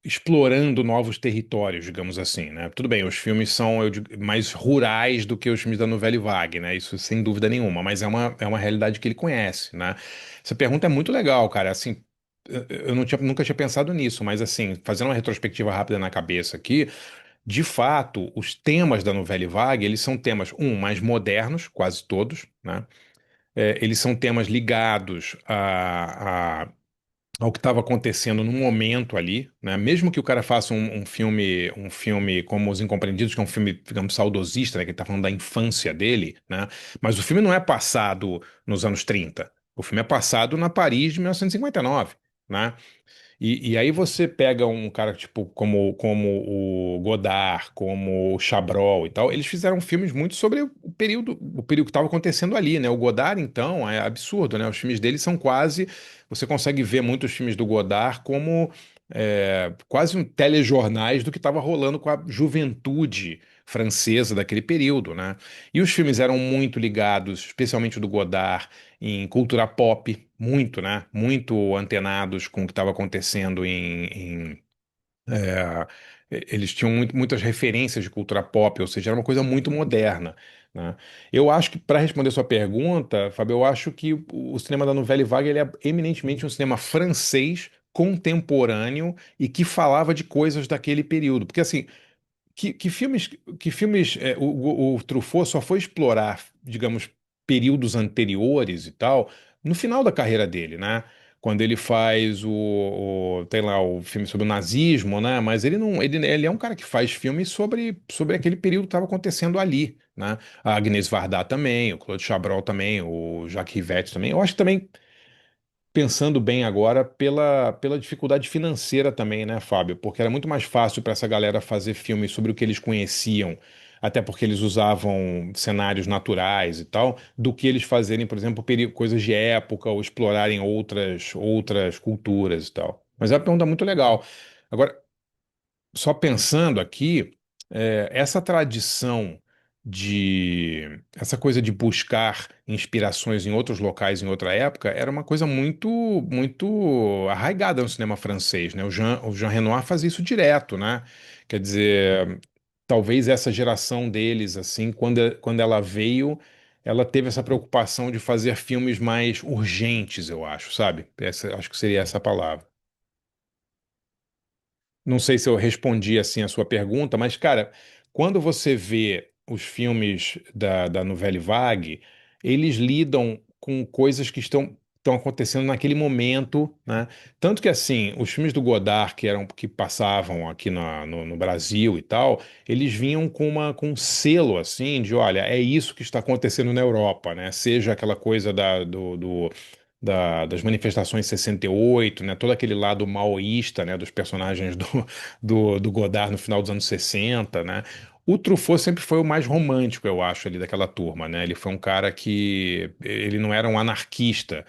explorando novos territórios, digamos assim, né? Tudo bem, os filmes são mais rurais do que os filmes da Nouvelle Vague, né? Isso sem dúvida nenhuma, mas é uma realidade que ele conhece, né? Essa pergunta é muito legal, cara. Assim, eu não tinha, nunca tinha pensado nisso, mas assim, fazendo uma retrospectiva rápida na cabeça aqui, de fato, os temas da Nouvelle Vague, eles são temas, mais modernos, quase todos, né? Eles são temas ligados ao que estava acontecendo no momento ali, né? Mesmo que o cara faça um filme como Os Incompreendidos, que é um filme, digamos, saudosista, né? Que ele tá falando da infância dele, né? Mas o filme não é passado nos anos 30. O filme é passado na Paris de 1959, né? E aí você pega um cara tipo como o Godard, como o Chabrol e tal, eles fizeram filmes muito sobre o período que estava acontecendo ali, né? O Godard, então, é absurdo, né? Os filmes dele são quase, você consegue ver muitos filmes do Godard como quase um telejornais do que estava rolando com a juventude francesa daquele período, né? E os filmes eram muito ligados, especialmente o do Godard, em cultura pop, muito, né? Muito antenados com o que estava acontecendo é, eles tinham muitas referências de cultura pop, ou seja, era uma coisa muito moderna, né? Eu acho que, para responder sua pergunta, Fábio, eu acho que o cinema da Nouvelle Vague ele é eminentemente um cinema francês contemporâneo e que falava de coisas daquele período. Porque, assim, que filmes o Truffaut só foi explorar, digamos, períodos anteriores e tal, no final da carreira dele, né? Quando ele faz tem lá o filme sobre o nazismo, né? Mas ele não, ele é um cara que faz filmes sobre aquele período que estava acontecendo ali, né? A Agnès Varda também, o Claude Chabrol também, o Jacques Rivette também. Eu acho que também pensando bem agora pela dificuldade financeira também, né, Fábio? Porque era muito mais fácil para essa galera fazer filmes sobre o que eles conheciam, até porque eles usavam cenários naturais e tal, do que eles fazerem, por exemplo, coisas de época ou explorarem outras culturas e tal. Mas é uma pergunta muito legal. Agora, só pensando aqui, essa tradição essa coisa de buscar inspirações em outros locais em outra época era uma coisa muito arraigada no cinema francês, né? O Jean Renoir fazia isso direto, né? Quer dizer, talvez essa geração deles, assim, quando ela veio, ela teve essa preocupação de fazer filmes mais urgentes, eu acho, sabe? Acho que seria essa a palavra. Não sei se eu respondi assim a sua pergunta, mas, cara, quando você vê os filmes da Nouvelle Vague, eles lidam com coisas que estão acontecendo naquele momento, né? Tanto que, assim, os filmes do Godard, que passavam aqui no Brasil e tal, eles vinham com um selo, assim, de, olha, é isso que está acontecendo na Europa, né? Seja aquela coisa das manifestações em 68, né? Todo aquele lado maoísta, né? Dos personagens do Godard no final dos anos 60, né? O Truffaut sempre foi o mais romântico, eu acho, ali daquela turma, né? Ele foi um cara que ele não era um anarquista,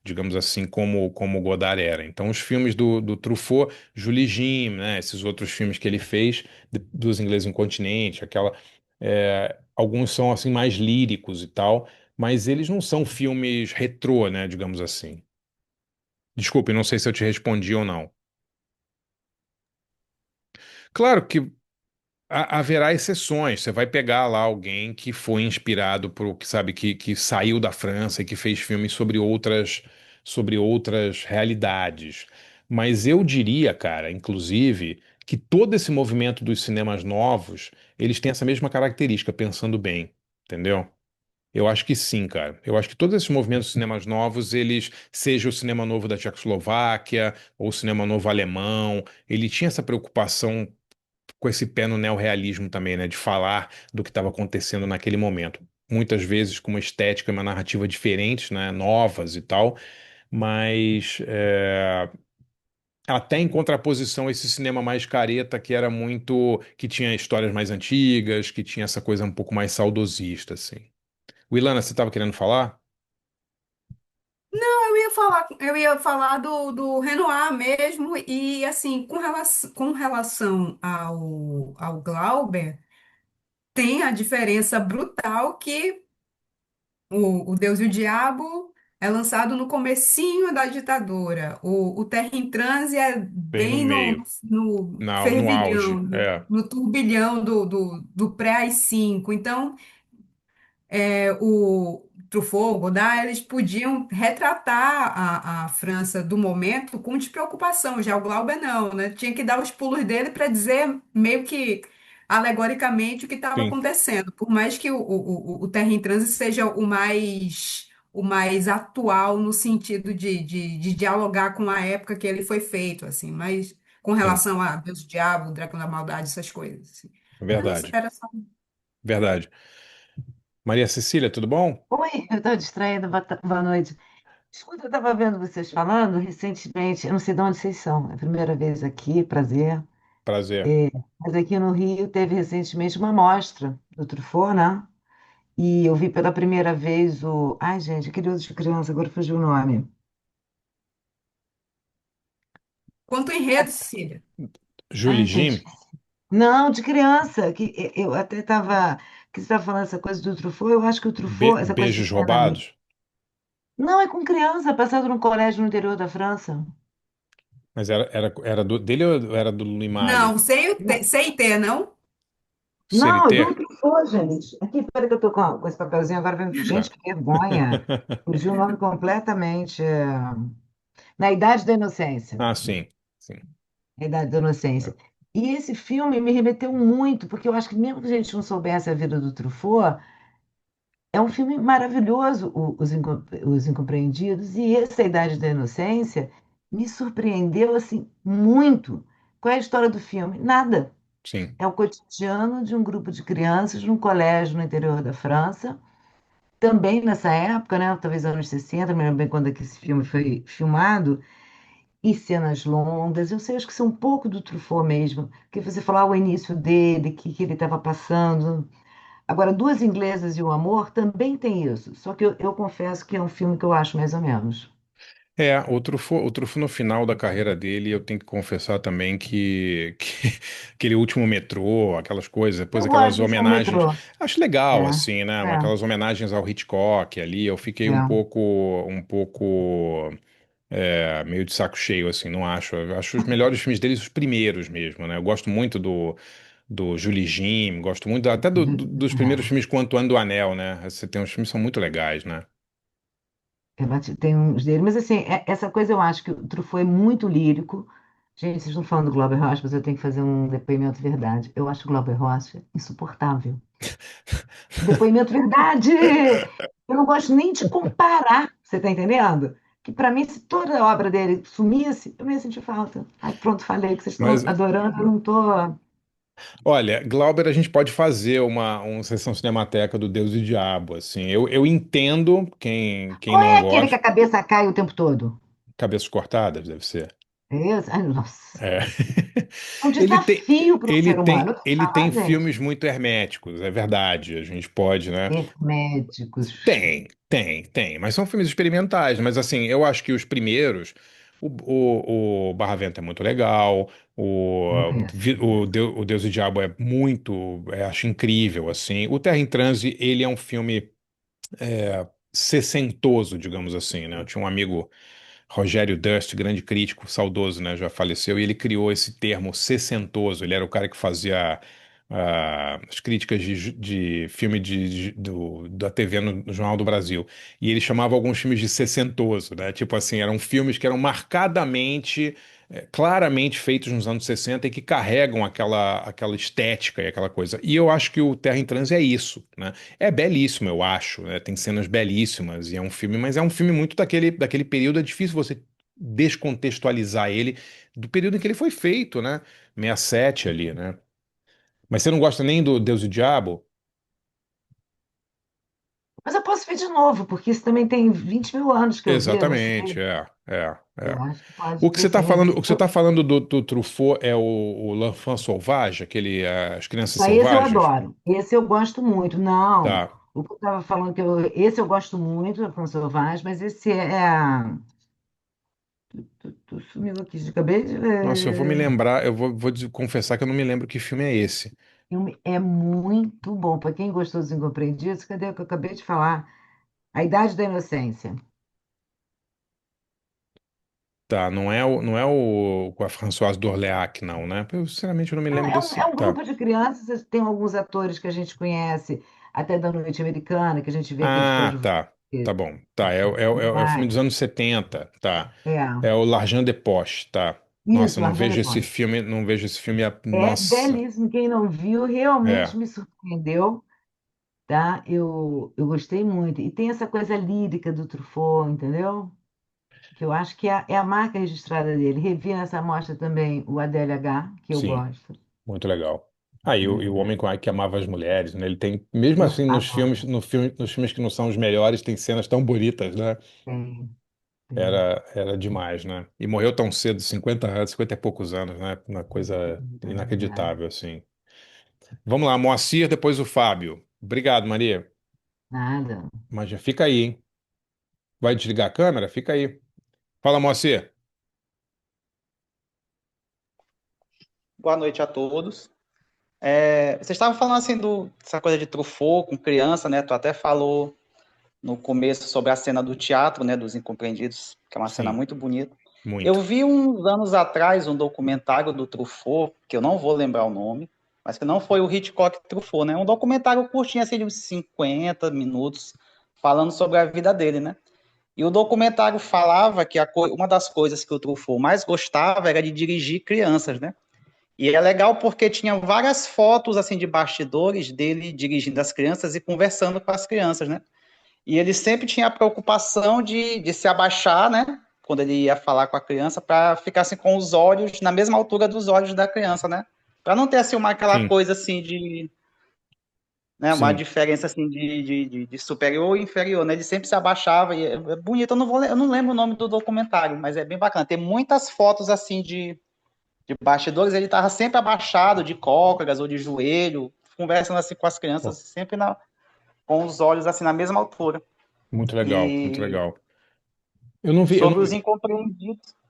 digamos assim, como o Godard era. Então, os filmes do Truffaut, Julie Jim, né? Esses outros filmes que ele fez, dos Ingleses Incontinenti, alguns são assim mais líricos e tal, mas eles não são filmes retrô, né, digamos assim. Desculpe, não sei se eu te respondi ou não. Claro que haverá exceções. Você vai pegar lá alguém que foi inspirado por, que sabe, que saiu da França e que fez filmes sobre outras realidades. Mas eu diria, cara, inclusive, que todo esse movimento dos cinemas novos, eles têm essa mesma característica, pensando bem, entendeu? Eu acho que sim, cara. Eu acho que todos esses movimentos de cinemas novos, seja o cinema novo da Tchecoslováquia ou o cinema novo alemão, ele tinha essa preocupação com esse pé no neorrealismo também, né? De falar do que estava acontecendo naquele momento. Muitas vezes com uma estética e uma narrativa diferentes, né? Novas e tal, mas até em contraposição a esse cinema mais careta que era que tinha histórias mais antigas, que tinha essa coisa um pouco mais saudosista, assim. Wilana, você estava querendo falar? Eu ia falar do Renoir mesmo, e assim, com relação ao Glauber, tem a diferença brutal que o Deus e o Diabo É lançado no comecinho da ditadura. O Terra em Transe é Bem no bem meio, no no auge. fervilhão, É, no turbilhão do pré-AI-5. Então, o Truffaut, o Godard, eles podiam retratar a França do momento com despreocupação. Já o Glauber não, né? Tinha que dar os pulos dele para dizer meio que alegoricamente o que estava sim, acontecendo. Por mais que o Terra em Transe seja o mais atual no sentido de dialogar com a época que ele foi feito, assim, mas com sim. relação a Deus, o Diabo, o Drácula da Maldade, essas coisas, assim. Mas Verdade, era só. verdade. Maria Cecília, tudo bom? Oi, eu estou distraída, boa noite. Escuta, eu estava vendo vocês falando recentemente, eu não sei de onde vocês são, é a primeira vez aqui, prazer. Prazer. É, mas aqui no Rio teve recentemente uma mostra do Truffaut, né? E eu vi pela primeira vez o. Ai, gente, aquele outro de criança, agora fugiu o nome. Quanto enredo, Cecília. Julie Ai, gente, Jim, esqueci. Não, de criança, que eu até estava. Que você estava falando essa coisa do Truffaut, eu acho que o Truffaut, essa coisa de beijos treinamento. roubados. Não, é com criança, passado num colégio no interior da França. Mas era dele ou era do Limari? Não, sem ter, não? Não, é do CNT? outro for, gente. Aqui, peraí que eu tô com esse papelzinho agora. Gente, Tá. que vergonha. Fugiu o nome completamente. Na Idade da Inocência. Ah, sim, sim. Na Idade da É, Inocência. E esse filme me remeteu muito, porque eu acho que mesmo que a gente não soubesse a vida do Truffaut, é um filme maravilhoso, Os Incompreendidos, e essa Idade da Inocência me surpreendeu, assim, muito. Qual é a história do filme? Nada. sim, É o cotidiano de um grupo de crianças num colégio no interior da França, também nessa época, né, talvez anos 60, não me lembro bem quando é que esse filme foi filmado, e cenas longas. Eu sei, acho que isso é um pouco do Truffaut mesmo, que você falava o início dele, que ele estava passando. Agora, Duas Inglesas e o Amor também tem isso, só que eu confesso que é um filme que eu acho mais ou menos. O Truffaut no final da carreira dele, eu tenho que confessar também que aquele último metrô, aquelas coisas, depois Eu aquelas gosto desse homenagens, metrô. acho É, legal assim, né? é, Aquelas homenagens ao Hitchcock ali, eu fiquei é. um pouco meio de saco cheio assim, não acho. Eu acho os melhores filmes dele os primeiros mesmo, né? Eu gosto muito do Julie Jim, gosto muito até dos primeiros É. filmes com Antoine Doinel, né? Você tem uns filmes que são muito legais, né? Tem uns dele, mas assim, essa coisa eu acho que o Truffaut é muito lírico. Gente, vocês estão falando do Glauber Rocha, mas eu tenho que fazer um depoimento verdade. Eu acho o Glauber Rocha insuportável. Depoimento verdade! Eu não gosto nem de comparar, você tá entendendo? Que para mim, se toda a obra dele sumisse, eu não ia sentir falta. Ai, pronto, falei que vocês estão Mas adorando, eu não tô. olha, Glauber, a gente pode fazer uma sessão cinemateca do Deus e Diabo, assim. Eu entendo quem Qual não é aquele que gosta. a cabeça cai o tempo todo? Cabeças cortadas, deve ser. É esse? Ai, nossa. É. É um Ele tem, desafio para um ser humano. Eu ele falo, tem gente, filmes muito herméticos, é verdade. A gente pode, né? médicos. Tem, mas são filmes experimentais. Mas assim, eu acho que os primeiros, o Barravento é muito legal, o Deus e o Diabo é muito, acho incrível, assim. O Terra em Transe, ele é um filme sessentoso, digamos assim, né? Eu tinha um amigo, Rogério Dust, grande crítico, saudoso, né? Já faleceu, e ele criou esse termo sessentoso. Ele era o cara que fazia as críticas de filme da TV no Jornal do Brasil. E ele chamava alguns filmes de sessentoso, né? Tipo assim, eram filmes que eram marcadamente, claramente feitos nos anos 60 e que carregam aquela estética e aquela coisa. E eu acho que o Terra em Transe é isso, né? É belíssimo, eu acho, né? Tem cenas belíssimas e é um filme, mas é um filme muito daquele período. É difícil você descontextualizar ele do período em que ele foi feito, né? 67 ali, né? Mas você não gosta nem do Deus e o Diabo? Mas eu posso ver de novo, porque isso também tem 20 mil anos que eu vi, eu não sei. Exatamente, é. Eu acho que pode O que ter você está sim. falando, o que você tá falando do Truffaut é o L'Enfant Sauvage, aquele As Crianças Mas esse eu Selvagens? adoro. Esse eu gosto muito. Não, Tá. o que eu estava falando esse eu gosto muito, da François Vaz, mas esse tu sumiu aqui de cabeça. Nossa, eu vou me lembrar, confessar que eu não me lembro que filme é esse. Filme é muito bom. Para quem gostou dos Incompreendidos, cadê o que eu acabei de falar? A Idade da Inocência. Tá, não é o com a Françoise Dorléac, não, né? Eu, sinceramente, eu não me lembro É desse. um Tá. grupo de crianças, tem alguns atores que a gente conhece, até da noite americana, que a gente vê aqueles Ah, tá. Tá coadjuvantes. bom. Tá, é o filme dos anos 70, tá. É, É o L'Argent de Poche, tá. Nossa, isso, não Largando vejo esse Depois. filme, não vejo esse filme, É nossa. belíssimo. Quem não viu realmente É, me surpreendeu, tá? Eu gostei muito. E tem essa coisa lírica do Truffaut, entendeu? Que eu acho que é a marca registrada dele. Revi nessa mostra também o Adélia H, que eu sim, gosto. muito legal. Ah, e o É, Homem que Amava as Mulheres, né? Ele tem, mesmo eu assim, nos filmes, adoro. no filme, nos filmes que não são os melhores, tem cenas tão bonitas, né? Tem, tem. Era demais, né? E morreu tão cedo, 50 anos, 50 e poucos anos, né? Uma coisa É, inacreditável, assim. Vamos lá, Moacir, depois o Fábio. Obrigado, Maria. nada. Mas já fica aí, hein? Vai desligar a câmera? Fica aí. Fala, Moacir. Boa noite a todos. Vocês estavam falando assim dessa coisa de Truffaut com criança, né? Tu até falou no começo sobre a cena do teatro, né? Dos Incompreendidos, que é uma cena Sim, muito bonita. Eu muito. vi uns anos atrás um documentário do Truffaut, que eu não vou lembrar o nome, mas que não foi o Hitchcock Truffaut, né? Um documentário curtinho, assim, de uns 50 minutos, falando sobre a vida dele, né? E o documentário falava que uma das coisas que o Truffaut mais gostava era de dirigir crianças, né? E é legal porque tinha várias fotos assim de bastidores dele dirigindo as crianças e conversando com as crianças, né? E ele sempre tinha a preocupação de se abaixar, né? Quando ele ia falar com a criança, para ficar assim com os olhos na mesma altura dos olhos da criança, né? Para não ter assim aquela Sim, coisa assim de, né, uma sim. diferença assim de superior e inferior, né? Ele sempre se abaixava e é bonito. Eu não lembro o nome do documentário, mas é bem bacana. Tem muitas fotos assim de bastidores, ele estava sempre abaixado, de cócoras ou de joelho, conversando assim com as crianças, Pô, sempre com os olhos assim na mesma altura. muito legal, muito E legal. Eu não vi, eu não.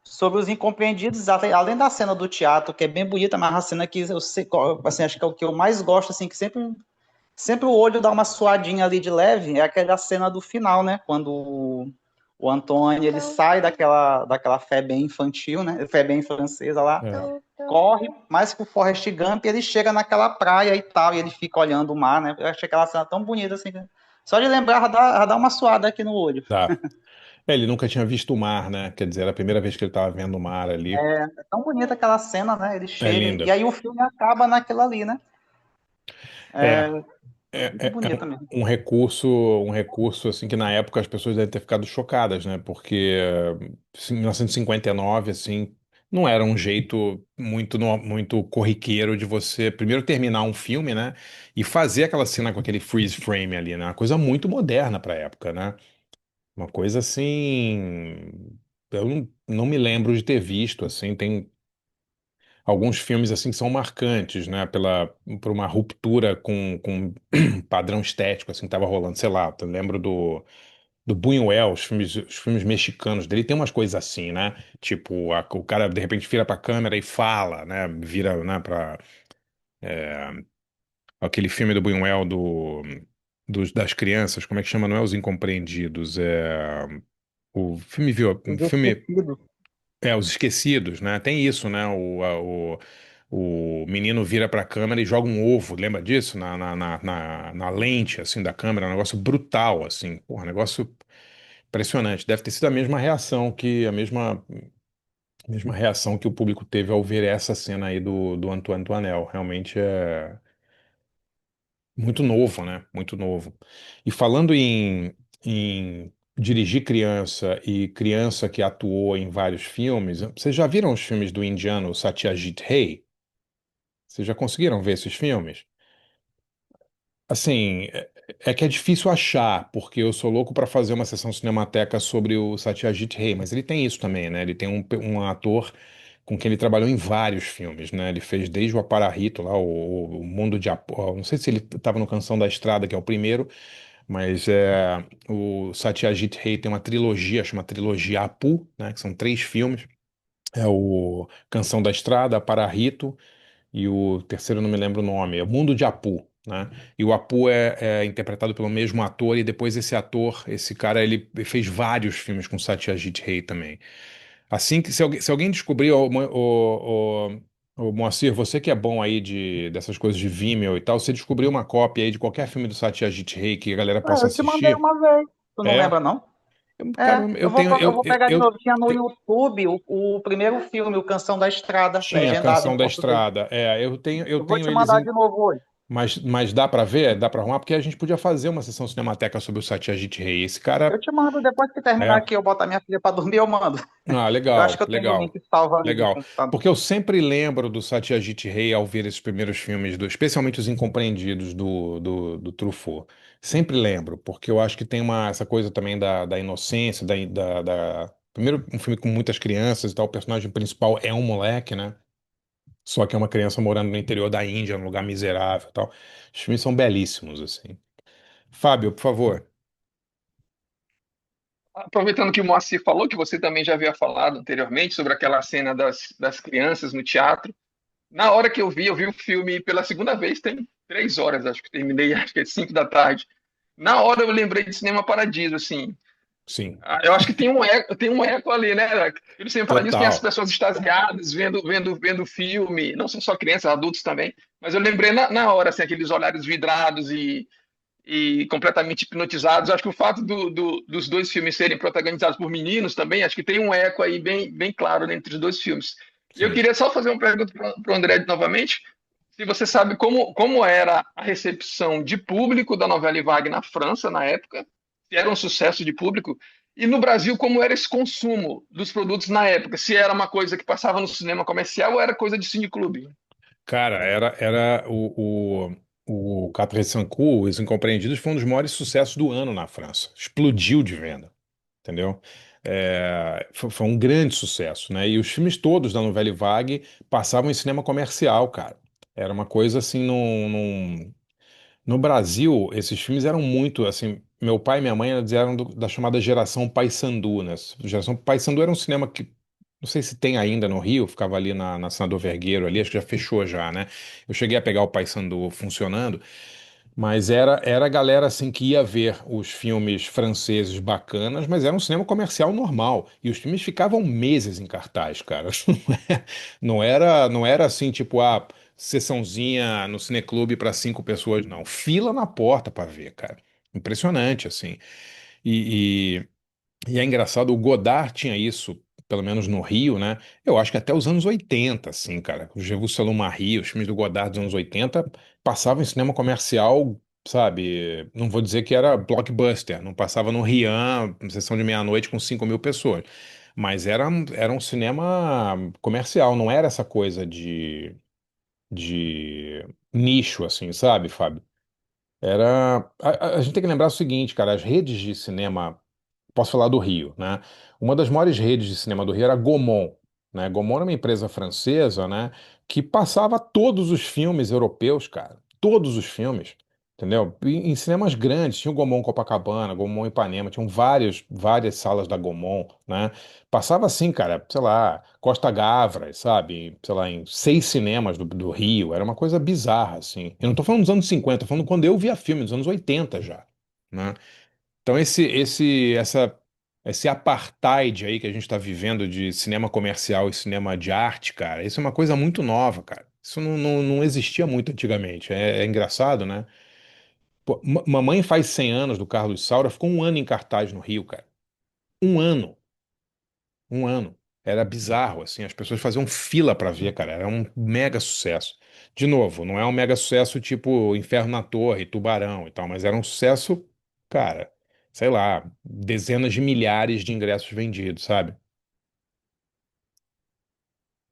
sobre os incompreendidos, além da cena do teatro, que é bem bonita, mas a cena que eu sei, assim, acho que é o que eu mais gosto, assim, que sempre o olho dá uma suadinha ali de leve, é aquela cena do final, né? Quando o Antônio ele sai daquela fé bem infantil, né? Fé bem francesa lá, É, corre mais que o Forrest Gump e ele chega naquela praia e tal, e ele fica olhando o mar, né? Eu achei aquela cena tão bonita assim. Só de lembrar, já dá uma suada aqui no olho. tá. Ele nunca tinha visto o mar, né? Quer dizer, era a primeira vez que ele estava vendo o mar ali. É tão bonita aquela cena, né? Ele É chega, linda. e aí o filme acaba naquilo ali, né? É, É muito é bonita mesmo. um recurso assim que na época as pessoas devem ter ficado chocadas, né? Porque em 1959, assim, não era um jeito muito corriqueiro de você primeiro terminar um filme, né? E fazer aquela cena com aquele freeze frame ali, né? Uma coisa muito moderna para a época, né? Uma coisa assim, eu não me lembro de ter visto assim. Tem alguns filmes assim que são marcantes, né, por uma ruptura com um padrão estético assim que estava rolando, sei lá, eu lembro do Buñuel, os filmes mexicanos dele tem umas coisas assim, né? Tipo, o cara de repente vira pra câmera e fala, né? Vira, né, para aquele filme do Buñuel das crianças, como é que chama? Não é Os Incompreendidos, um Os filme Esquecidos. Os Esquecidos, né? Tem isso, né? O menino vira pra câmera e joga um ovo, lembra disso? Na lente, assim, da câmera, um negócio brutal, assim. Porra, um negócio impressionante. Deve ter sido a mesma reação que o público teve ao ver essa cena aí do Antoine Doinel. Realmente é muito novo, né? Muito novo. E falando em dirigir criança e criança que atuou em vários filmes, vocês já viram os filmes do indiano Satyajit Ray? Vocês já conseguiram ver esses filmes? Assim, é que é difícil achar, porque eu sou louco para fazer uma sessão cinemateca sobre o Satyajit Ray, mas ele tem isso também, né? Ele tem um ator com quem ele trabalhou em vários filmes, né? Ele fez desde o Aparahito lá, o Mundo de Apu, não sei se ele estava no Canção da Estrada, que é o primeiro, mas o Satyajit Ray tem uma trilogia, chama Trilogia Apu, né? Que são três filmes. É o Canção da Estrada, Aparahito e o terceiro eu não me lembro o nome, é o Mundo de Apu, né? E o Apu é interpretado pelo mesmo ator, e depois esse ator, esse cara, ele fez vários filmes com Satyajit Ray também. Assim que se alguém descobrir, o Moacir, você que é bom aí dessas coisas de Vimeo e tal, você descobrir uma cópia aí de qualquer filme do Satyajit Ray que a galera Ué, possa eu te mandei assistir, uma vez. Tu não é, lembra, não? cara, É, eu tenho, eu vou pegar de eu novo. Tinha no te- YouTube o primeiro filme, O Canção da Estrada, tinha a legendado em Canção da português. Estrada, eu Eu vou tenho te eles mandar em, de novo hoje. mas dá pra ver, dá pra arrumar, porque a gente podia fazer uma sessão cinemateca sobre o Satyajit Ray. Esse Eu cara, te mando, depois que terminar é, aqui, eu botar minha filha pra dormir, eu mando. ah, Eu acho legal, que eu tenho o legal, link salvo ali no legal. computador. Porque eu sempre lembro do Satyajit Ray ao ver esses primeiros filmes, especialmente os incompreendidos do Truffaut. Sempre lembro, porque eu acho que tem essa coisa também da inocência, Primeiro, um filme com muitas crianças e tal, o personagem principal é um moleque, né? Só que é uma criança morando no interior da Índia, num lugar miserável e tal. Os filmes são belíssimos, assim. Fábio, por favor. Aproveitando que o Moacir falou, que você também já havia falado anteriormente sobre aquela cena das crianças no teatro. Na hora que eu vi o filme pela segunda vez, tem 3 horas, acho que terminei, acho que é 5 da tarde. Na hora eu lembrei de Cinema Paradiso, assim. Sim, Eu acho que tem um eco ali, né? Ele sempre fala disso, tem as total. pessoas extasiadas, vendo filme, não são só crianças, adultos também. Mas eu lembrei na hora, assim, aqueles olhares vidrados e completamente hipnotizados. Acho que o fato dos dois filmes serem protagonizados por meninos também, acho que tem um eco aí bem claro, né, entre os dois filmes. E eu Sim. queria só fazer uma pergunta para o André novamente, se você sabe como era a recepção de público da novela Vague na França na época, se era um sucesso de público, e no Brasil como era esse consumo dos produtos na época, se era uma coisa que passava no cinema comercial ou era coisa de cineclube. Cara, era o Quatre Sancourt, Os Incompreendidos, foi um dos maiores sucessos do ano na França. Explodiu de venda, entendeu? Foi um grande sucesso, né? E os filmes todos da Nouvelle Vague passavam em cinema comercial, cara. Era uma coisa assim, no Brasil, esses filmes eram muito, assim, meu pai e minha mãe eles eram da chamada geração Paysandu, né? Geração Paysandu era um cinema que, não sei se tem ainda no Rio, ficava ali na Senador Vergueiro ali, acho que já fechou já, né? Eu cheguei a pegar o Paysandu funcionando, mas era a galera, assim, que ia ver os filmes franceses bacanas, mas era um cinema comercial normal, e os filmes ficavam meses em cartaz, cara. Não era assim, tipo, sessãozinha no cineclube para 5 pessoas, não. Fila na porta para ver, cara. Impressionante, assim. E, e é engraçado, o Godard tinha isso, pelo menos no Rio, né? Eu acho que até os anos 80, assim, cara. O Je vous salue Marie, os filmes do Godard dos anos 80 passavam em cinema comercial, sabe? Não vou dizer que era blockbuster, não passava no Rian, sessão de meia-noite com 5.000 pessoas. Mas era um cinema comercial, não era essa coisa de nicho, assim, sabe, Fábio? A gente tem que lembrar o seguinte, cara, as redes de cinema, posso falar do Rio, né? Uma das maiores redes de cinema do Rio era a Gaumont, né? Gaumont era uma empresa francesa, né? Que passava todos os filmes europeus, cara, todos os filmes, entendeu? Em cinemas grandes, tinha o Gaumont Copacabana, Gaumont Ipanema, tinham várias salas da Gaumont, né? Passava assim, cara, sei lá, Costa Gavras, sabe? Sei lá, em 6 cinemas do Rio, era uma coisa bizarra, assim. Eu não tô falando dos anos 50, tô falando quando eu via filme, dos anos 80 já, né? Então esse apartheid aí que a gente está vivendo de cinema comercial e cinema de arte, cara, isso é uma coisa muito nova, cara. Isso não existia muito antigamente. É engraçado, né? Pô, Mamãe faz 100 anos do Carlos Saura, ficou um ano em cartaz no Rio, cara. Um ano, um ano. Era bizarro, assim, as pessoas faziam fila pra ver, cara. Era um mega sucesso. De novo, não é um mega sucesso tipo Inferno na Torre, Tubarão e tal, mas era um sucesso, cara, sei lá, dezenas de milhares de ingressos vendidos, sabe?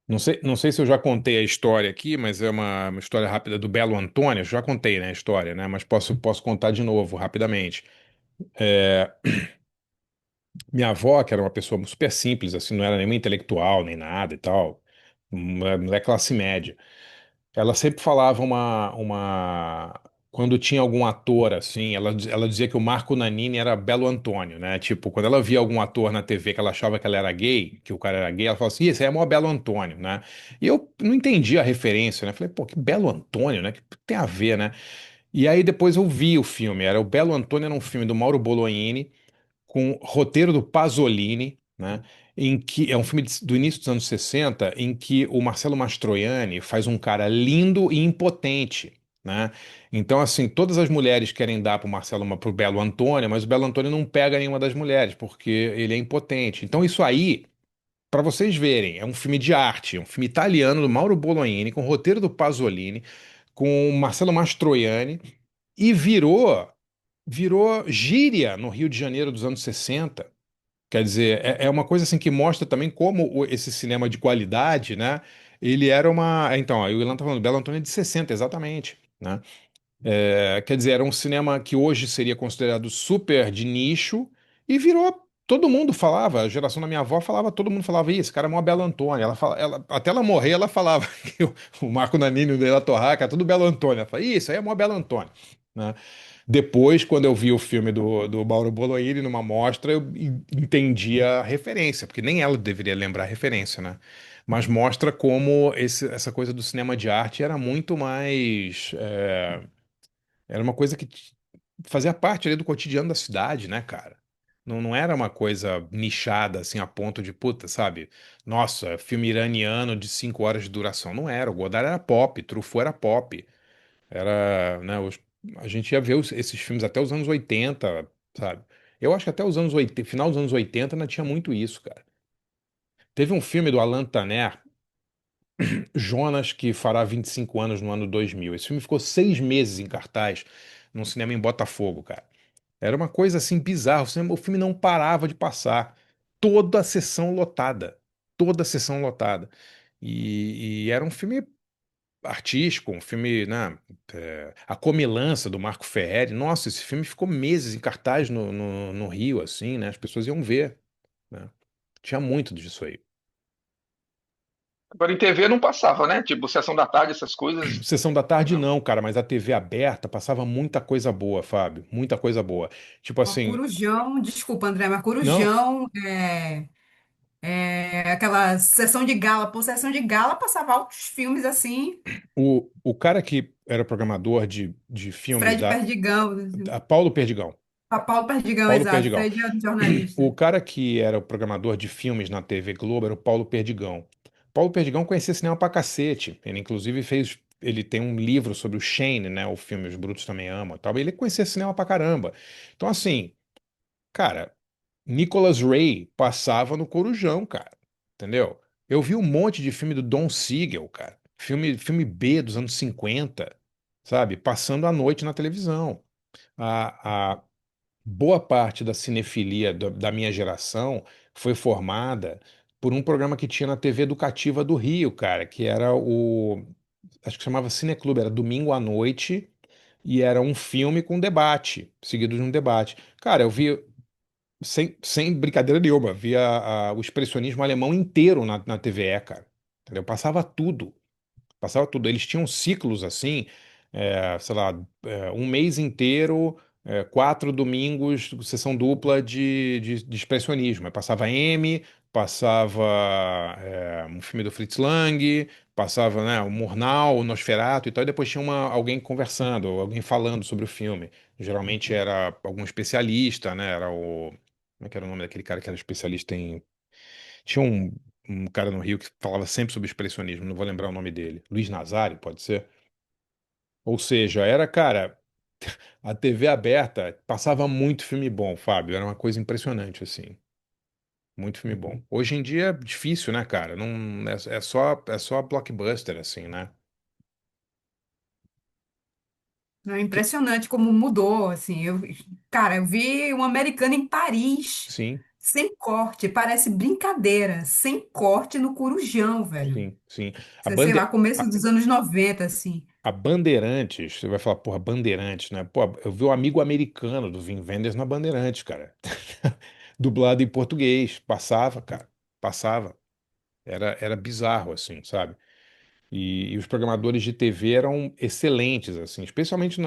Não sei se eu já contei a história aqui, mas é uma história rápida do Belo Antônio. Eu já contei, né, a história, né? Mas posso contar de novo, rapidamente. É, Minha avó, que era uma pessoa super simples, assim, não era nenhuma intelectual nem nada e tal, uma mulher classe média. Ela sempre falava quando tinha algum ator assim, ela dizia que o Marco Nanini era Belo Antônio, né? Tipo, quando ela via algum ator na TV que ela achava que ela era gay, que o cara era gay, ela falava assim, esse aí é o maior Belo Antônio, né? E eu não entendia a referência, né? Falei, pô, que Belo Antônio, né? Que tem a ver, né? E aí depois eu vi o filme, era o Belo Antônio, era um filme do Mauro Bolognini, com roteiro do Pasolini, né? em que é um filme do início dos anos 60, em que o Marcello Mastroianni faz um cara lindo e impotente, né? Então, assim, todas as mulheres querem dar pro Belo Antônio, mas o Belo Antônio não pega nenhuma das mulheres, porque ele é impotente. Então, isso aí, para vocês verem, é um filme de arte, é um filme italiano do Mauro Bolognini, com roteiro do Pasolini, com o Marcello Mastroianni, e virou gíria no Rio de Janeiro dos anos 60. Quer dizer, é uma coisa assim que mostra também como esse cinema de qualidade, né? Ele era uma. Então, aí o Ilan tá falando, Belo Antônio é de 60, exatamente, né? Quer dizer, era um cinema que hoje seria considerado super de nicho e virou. Todo mundo falava, a geração da minha avó falava, todo mundo falava, "Ih, esse cara é mó Belo Antônio." Até ela morrer, ela falava que o Marco Nanini e o Leila Torraca é tudo Belo Antônio. Ela falava, "Ih, isso aí é mó Belo Antônio." Né? Depois, quando eu vi o filme do Mauro Bolognini numa mostra, eu entendi a referência, porque nem ela deveria lembrar a referência, né? Mas mostra como essa coisa do cinema de arte era muito mais. Era uma coisa que fazia parte ali do cotidiano da cidade, né, cara? Não era uma coisa nichada, assim, a ponto de, puta, sabe? Nossa, filme iraniano de 5 horas de duração. Não era. O Godard era pop, Truffaut era pop. Era, né, a gente ia ver esses filmes até os anos 80, sabe? Eu acho que até os anos 80, final dos anos 80 ainda tinha muito isso, cara. Teve um filme do Alain Taner, Jonas, que fará 25 anos no ano 2000. Esse filme ficou 6 meses em cartaz num cinema em Botafogo, cara. Era uma coisa assim bizarra. O filme não parava de passar. Toda a sessão lotada. Toda a sessão lotada. E era um filme artístico, um filme, né? A Comilança do Marco Ferreri. Nossa, esse filme ficou meses em cartaz no Rio, assim, né? As pessoas iam ver, né? Tinha muito disso aí. Agora em TV não passava, né? Tipo, sessão da tarde, essas coisas. Sessão da tarde Não. não, cara, mas a TV aberta passava muita coisa boa, Fábio. Muita coisa boa. Tipo Ó, assim, Corujão, desculpa, André, mas não, Corujão aquela sessão de gala. Pô, sessão de gala passava altos filmes assim, o cara que era programador de filmes Fred Perdigão, da Paulo Perdigão. Paulo Perdigão, Paulo exato, Perdigão. Fred é um jornalista. O cara que era o programador de filmes na TV Globo era o Paulo Perdigão. Paulo Perdigão conhecia cinema pra cacete. Ele, inclusive, fez. Ele tem um livro sobre o Shane, né? O filme Os Brutos Também Amam e tal. Ele conhecia cinema pra caramba. Então, assim, cara, Nicholas Ray passava no Corujão, cara. Entendeu? Eu vi um monte de filme do Don Siegel, cara. Filme B dos anos 50, sabe? Passando a noite na televisão. A boa parte da cinefilia da minha geração foi formada por um programa que tinha na TV Educativa do Rio, cara, que era acho que chamava Cineclube, era domingo à noite e era um filme com debate, seguido de um debate. Cara, eu vi, sem brincadeira nenhuma, via o expressionismo alemão inteiro na TVE, cara. Entendeu? Passava tudo. Passava tudo. Eles tinham ciclos assim, sei lá, um mês inteiro, 4 domingos, sessão dupla de expressionismo. Aí passava M, passava um filme do Fritz Lang, passava, né, o Murnau, o Nosferatu e tal, e depois tinha alguém conversando, ou alguém falando sobre o filme. Geralmente era algum especialista, né? Era o. Como é que era o nome daquele cara que era especialista em. Tinha um cara no Rio que falava sempre sobre expressionismo, não vou lembrar o nome dele. Luiz Nazário, pode ser? Ou seja, era, cara, a TV aberta passava muito filme bom, Fábio. Era uma coisa impressionante, assim. Muito filme bom. Hoje em dia é difícil, né, cara? Não, é só blockbuster, assim, né? É Que- impressionante como mudou, assim. Cara, eu vi um americano em Paris, sim, sem corte, parece brincadeira, sem corte no Corujão, velho. sim, sim. A, Sei lá, bande... começo dos anos 90 assim. a Bandeirantes, você vai falar, porra, Bandeirantes, né? Pô, eu vi o Amigo Americano do Wim Wenders na Bandeirantes, cara. Dublado em português. Passava, cara. Passava. Era bizarro, assim, sabe? E os programadores de TV eram excelentes, assim, especialmente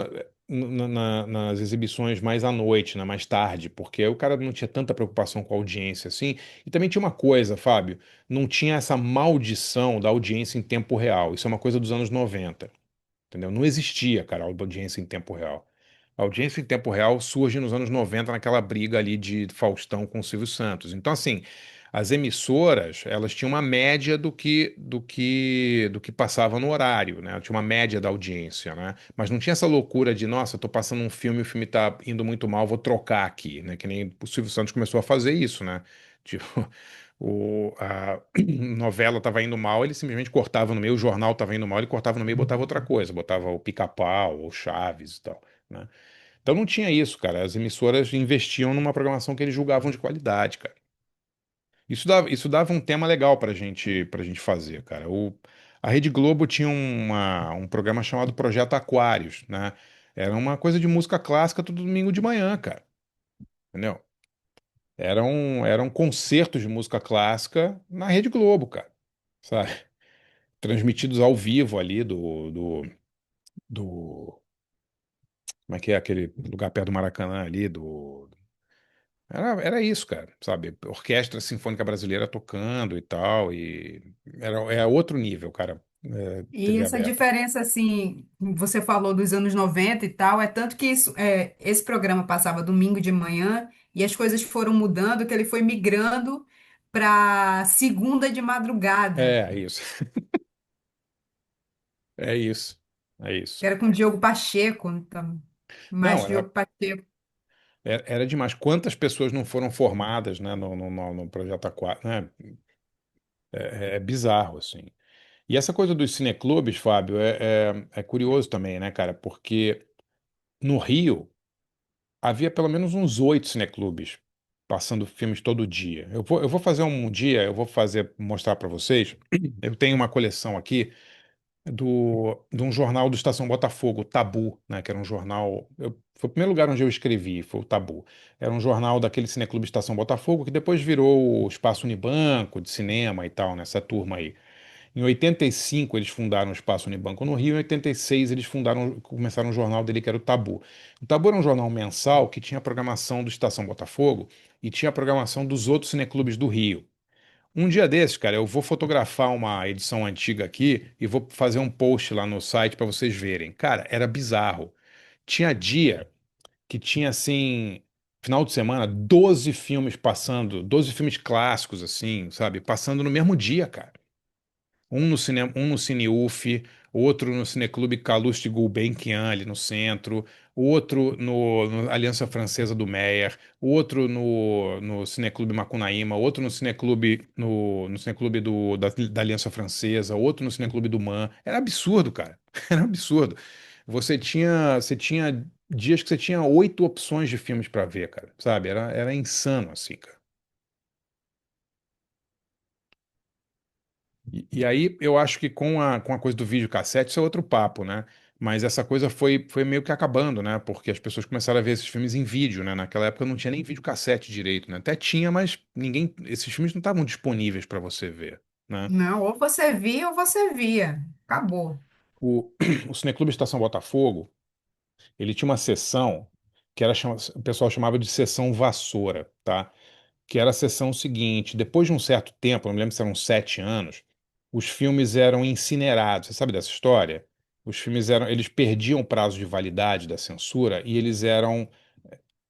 nas exibições mais à noite, né, mais tarde, porque aí o cara não tinha tanta preocupação com a audiência, assim. E também tinha uma coisa, Fábio, não tinha essa maldição da audiência em tempo real. Isso é uma coisa dos anos 90, entendeu? Não existia, cara, audiência em tempo real. A audiência em tempo real surge nos anos 90 naquela briga ali de Faustão com o Silvio Santos. Então, assim, as emissoras, elas tinham uma média do que passava no horário, né? Tinha uma média da audiência, né? Mas não tinha essa loucura de, nossa, eu tô passando um filme, o filme tá indo muito mal, vou trocar aqui, né? Que nem o Silvio Santos começou a fazer isso, né? Tipo, a novela tava indo mal, ele simplesmente cortava no meio, o jornal tava indo mal, ele cortava no meio e botava outra coisa, botava o Pica-Pau, ou Chaves e tal, né? Então não tinha isso, cara. As emissoras investiam numa programação que eles julgavam de qualidade, cara. Isso dava um tema legal pra gente fazer, cara. A Rede Globo tinha um programa chamado Projeto Aquários, né? Era uma coisa de música clássica todo domingo de manhã, cara. Entendeu? Eram concertos de música clássica na Rede Globo, cara. Sabe? Transmitidos ao vivo ali do. Como é que é aquele lugar perto do Maracanã ali? Era isso, cara, sabe? Orquestra Sinfônica Brasileira tocando e tal, e é outro nível, cara, E TV essa aberta. diferença, assim, você falou dos anos 90 e tal, é tanto que esse programa passava domingo de manhã e as coisas foram mudando, que ele foi migrando para segunda de madrugada, É isso, é isso, é que isso. era com o Diogo Pacheco, então, Não, mais Diogo Pacheco. era demais. Quantas pessoas não foram formadas, né, no Projeto Aquário, né? É bizarro, assim. E essa coisa dos cineclubes, Fábio, é curioso também, né, cara? Porque no Rio havia pelo menos uns 8 cineclubes passando filmes todo dia. Eu vou fazer um dia, eu vou mostrar para vocês. Eu tenho uma coleção aqui de um jornal do Estação Botafogo, Tabu, né? Que era um jornal. Foi o primeiro lugar onde eu escrevi, foi o Tabu. Era um jornal daquele cineclube Estação Botafogo, que depois virou o Espaço Unibanco de cinema e tal, nessa turma aí. Em 85 eles fundaram o Espaço Unibanco no Rio, em 86 eles começaram um jornal dele que era o Tabu. O Tabu era um jornal mensal que tinha a programação do Estação Botafogo e tinha a programação dos outros cineclubes do Rio. Um dia desses, cara, eu vou fotografar uma edição antiga aqui e vou fazer um post lá no site para vocês verem. Cara, era bizarro. Tinha dia que tinha assim, final de semana, 12 filmes passando, 12 filmes clássicos assim, sabe? Passando no mesmo dia, cara. Um no Cine UF, outro no Cineclube Calouste Gulbenkian, ali no centro, outro no Aliança Francesa do Meyer, outro no Cineclube Macunaíma, outro no Cineclube da Aliança Francesa, outro no Cineclube do MAN. Era absurdo, cara. Era absurdo. Você tinha dias que você tinha 8 opções de filmes para ver, cara, sabe? Era insano, assim, cara. E aí eu acho que com a coisa do videocassete, isso é outro papo, né? Mas essa coisa foi meio que acabando, né? Porque as pessoas começaram a ver esses filmes em vídeo, né? Naquela época não tinha nem videocassete direito, né? Até tinha, mas esses filmes não estavam disponíveis para você ver, né? Não, ou você via ou você via. Acabou. O, o Cineclube Estação Botafogo, ele tinha uma sessão que o pessoal chamava de sessão vassoura, tá? Que era a sessão seguinte. Depois de um certo tempo, não me lembro se eram 7 anos, os filmes eram incinerados. Você sabe dessa história? Os filmes eles perdiam o prazo de validade da censura e eles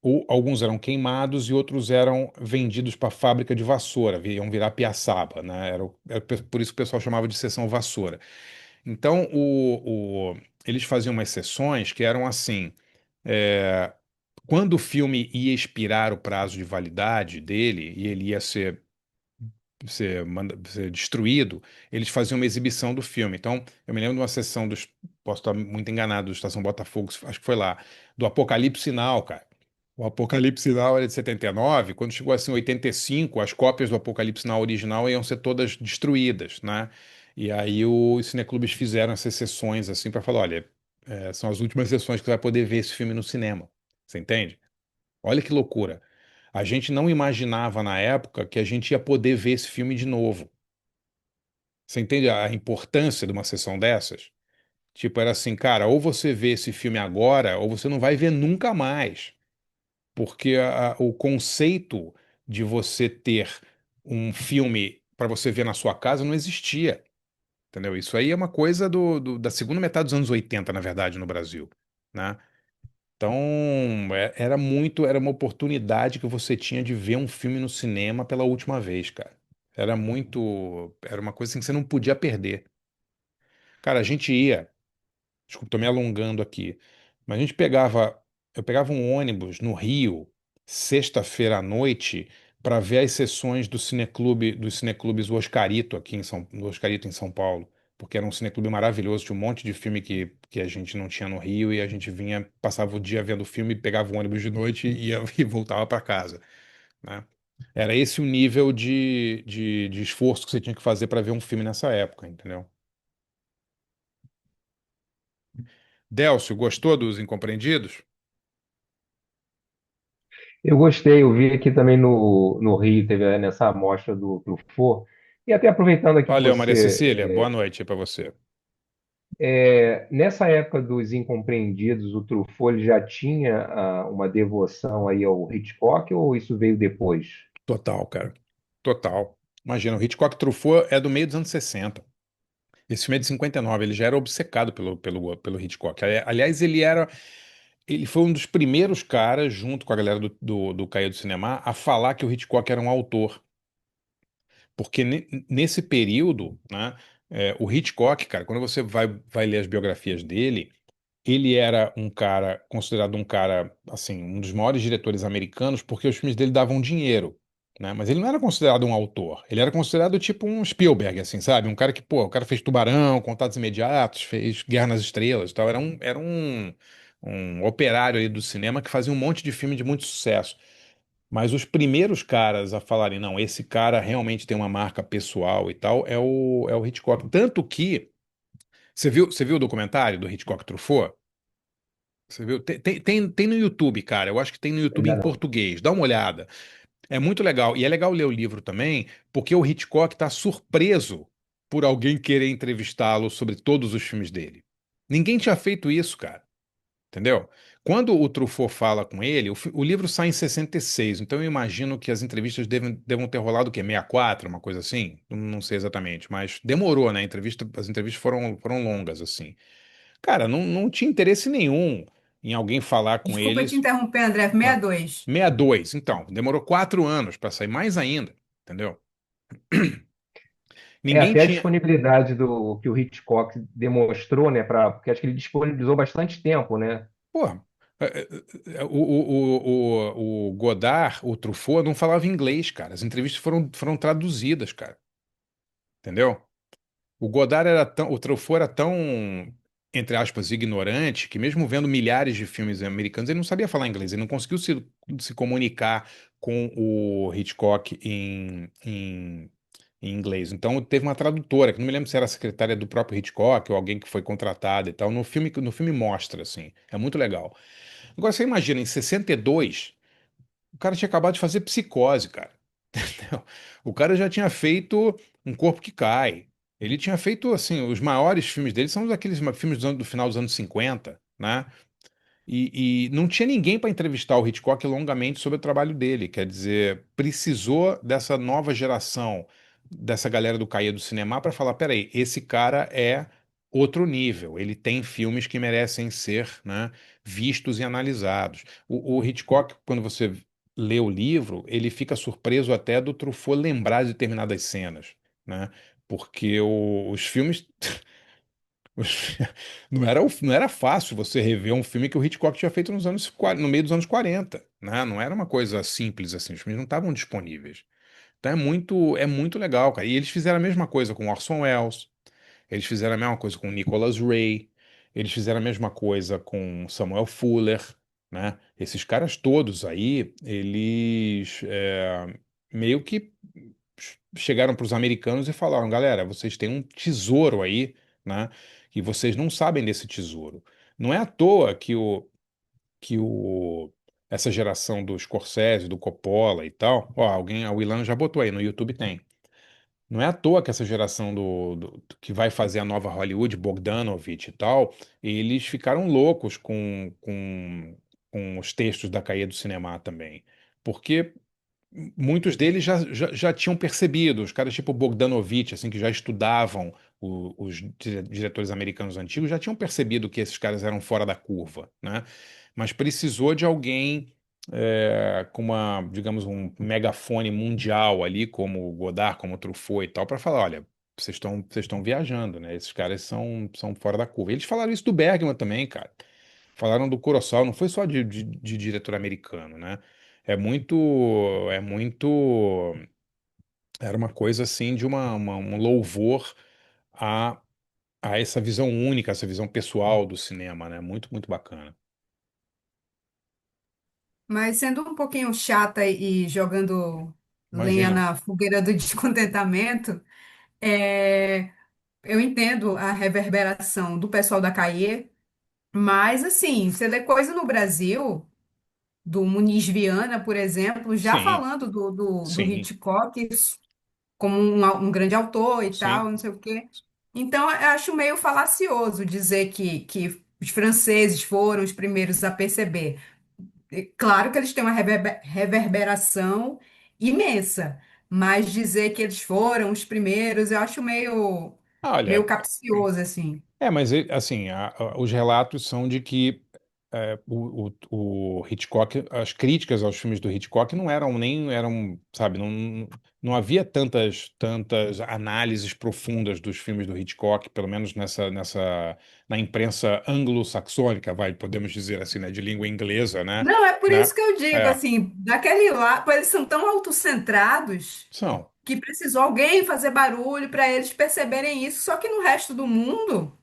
ou alguns eram queimados e outros eram vendidos para a fábrica de vassoura, iam virar piaçaba, né? Era por isso que o pessoal chamava de sessão vassoura. Então, eles faziam umas sessões que eram assim. é, Quando o filme ia expirar o prazo de validade dele e ele ia ser destruído, eles faziam uma exibição do filme. Então, eu me lembro de uma sessão posso estar muito enganado, do Estação Botafogo, acho que foi lá, do Apocalipse Sinal, cara. O Apocalipse Sinal era de 79, quando chegou assim 85, as cópias do Apocalipse Sinal original iam ser todas destruídas, né? E aí os cineclubes fizeram essas sessões assim para falar, olha, são as últimas sessões que você vai poder ver esse filme no cinema. Você entende? Olha que loucura. A gente não imaginava na época que a gente ia poder ver esse filme de novo. Você entende a importância de uma sessão dessas? Tipo, era assim, cara, ou você vê esse filme agora, ou você não vai ver nunca mais. Porque o conceito de você ter um filme para você ver na sua casa não existia. Entendeu? Isso aí é uma coisa da segunda metade dos anos 80, na verdade, no Brasil, né? Então, era uma oportunidade que você tinha de ver um filme no cinema pela última vez, cara. Era uma coisa assim que você não podia perder. Cara, a gente ia, desculpa, tô me alongando aqui, mas eu pegava um ônibus no Rio, sexta-feira à noite, para ver as sessões dos cineclubes Oscarito aqui no Oscarito em São Paulo, porque era um cineclube maravilhoso, tinha um monte de filme que a gente não tinha no Rio e a gente vinha, passava o dia vendo filme, pegava o ônibus de noite e ia e voltava para casa, né? Era esse o nível de esforço que você tinha que fazer para ver um filme nessa época, entendeu? Délcio, gostou dos Incompreendidos? Eu gostei, eu vi aqui também no Rio, teve nessa amostra do Truffaut. E até aproveitando aqui que Valeu, Maria você, Cecília. Boa noite aí pra você. nessa época dos Incompreendidos, o Truffaut ele já tinha uma devoção aí ao Hitchcock ou isso veio depois? Total, cara. Total. Imagina, o Hitchcock Truffaut é do meio dos anos 60. Esse filme é de 59. Ele já era obcecado pelo Hitchcock. Aliás, ele foi um dos primeiros caras, junto com a galera do Cahiers do Cinema, a falar que o Hitchcock era um autor. Porque nesse período, né, o Hitchcock, cara, quando você vai ler as biografias dele, ele era um cara, considerado um cara, assim, um dos maiores diretores americanos, porque os filmes dele davam dinheiro, né? Mas ele não era considerado um autor. Ele era considerado tipo um Spielberg, assim, sabe? Um cara que, pô, o cara fez Tubarão, Contatos Imediatos, fez Guerra nas Estrelas e tal. Um operário aí do cinema que fazia um monte de filme de muito sucesso. Mas os primeiros caras a falarem, não, esse cara realmente tem uma marca pessoal e tal, é o Hitchcock. Tanto que, você viu o documentário do Hitchcock Truffaut? Você viu? Tem no YouTube, cara. Eu acho que tem no YouTube Ainda em não. português. Dá uma olhada. É muito legal. E é legal ler o livro também, porque o Hitchcock está surpreso por alguém querer entrevistá-lo sobre todos os filmes dele. Ninguém tinha feito isso, cara. Entendeu? Quando o Truffaut fala com ele, o livro sai em 66, então eu imagino que as entrevistas devam ter rolado o quê? 64, uma coisa assim? Não sei exatamente, mas demorou, né? As entrevistas foram longas, assim. Cara, não tinha interesse nenhum em alguém falar com Desculpa te eles. interromper, André. Ah, 62. 62, então, demorou 4 anos para sair mais ainda, entendeu? Ninguém Até a tinha. disponibilidade do que o Hitchcock demonstrou, né, porque acho que ele disponibilizou bastante tempo, né? Pô, o Godard, o Truffaut, não falava inglês, cara. As entrevistas foram traduzidas, cara. Entendeu? O Truffaut era tão, entre aspas, ignorante, que mesmo vendo milhares de filmes americanos, ele não sabia falar inglês, ele não conseguiu se comunicar com o Hitchcock em inglês. Então teve uma tradutora, que não me lembro se era a secretária do próprio Hitchcock ou alguém que foi contratado e tal. No filme mostra, assim, é muito legal. Agora você imagina, em 62, o cara tinha acabado de fazer Psicose, cara. Entendeu? O cara já tinha feito Um Corpo que Cai. Ele tinha feito, assim, os maiores filmes dele são aqueles filmes do final dos anos 50, né? E não tinha ninguém para entrevistar o Hitchcock longamente sobre o trabalho dele. Quer dizer, precisou dessa nova geração, dessa galera do Cahiers do Cinema, para falar: peraí, esse cara é outro nível. Ele tem filmes que merecem ser, né, vistos e analisados. O Hitchcock, quando você lê o livro, ele fica surpreso até do Truffaut lembrar de determinadas cenas, né? Porque os filmes não era fácil você rever um filme que o Hitchcock tinha feito no meio dos anos 40, né? Não era uma coisa simples assim, os filmes não estavam disponíveis. Então é muito legal, cara. E eles fizeram a mesma coisa com Orson Welles, eles fizeram a mesma coisa com Nicholas Ray, eles fizeram a mesma coisa com Samuel Fuller, né? Esses caras todos aí, eles meio que chegaram para os americanos e falaram: galera, vocês têm um tesouro aí, né? E vocês não sabem desse tesouro. Não é à toa que essa geração do Scorsese, do Coppola e tal, ó, a Willan já botou aí, no YouTube tem. Não é à toa que essa geração que vai fazer a nova Hollywood, Bogdanovich e tal, eles ficaram loucos com os textos da Cahiers do Cinema também. Porque muitos deles já tinham percebido, os caras tipo Bogdanovich, assim, que já estudavam os diretores americanos antigos, já tinham percebido que esses caras eram fora da curva, né? mas precisou de alguém com uma, digamos, um megafone mundial ali, como o Godard, como o Truffaut e tal, para falar, olha, vocês estão viajando, né? Esses caras são fora da curva. Eles falaram isso do Bergman também, cara. Falaram do Kurosawa, não foi só de diretor americano, né? É muito, é muito, era uma coisa assim de um louvor a, a essa visão única, essa visão pessoal do cinema, né? Muito, muito bacana. Mas sendo um pouquinho chata e jogando lenha Imagina. na fogueira do descontentamento, é, eu entendo a reverberação do pessoal da Caê, mas assim, você lê coisa no Brasil, do Muniz Viana, por exemplo, já Sim, falando do sim, Hitchcock como um grande autor e sim. tal, não sei o quê. Então, eu acho meio falacioso dizer que os franceses foram os primeiros a perceber. Claro que eles têm uma reverberação imensa, mas dizer que eles foram os primeiros, eu acho meio Olha, capcioso, assim. mas assim, os relatos são de que o Hitchcock, as críticas aos filmes do Hitchcock não eram nem eram, sabe, não havia tantas análises profundas dos filmes do Hitchcock, pelo menos na imprensa anglo-saxônica, podemos dizer assim, né, de língua inglesa, né? Não, é por Né? isso que eu digo, É, assim, daquele lado, eles são tão autocentrados são. que precisou alguém fazer barulho para eles perceberem isso, só que no resto do mundo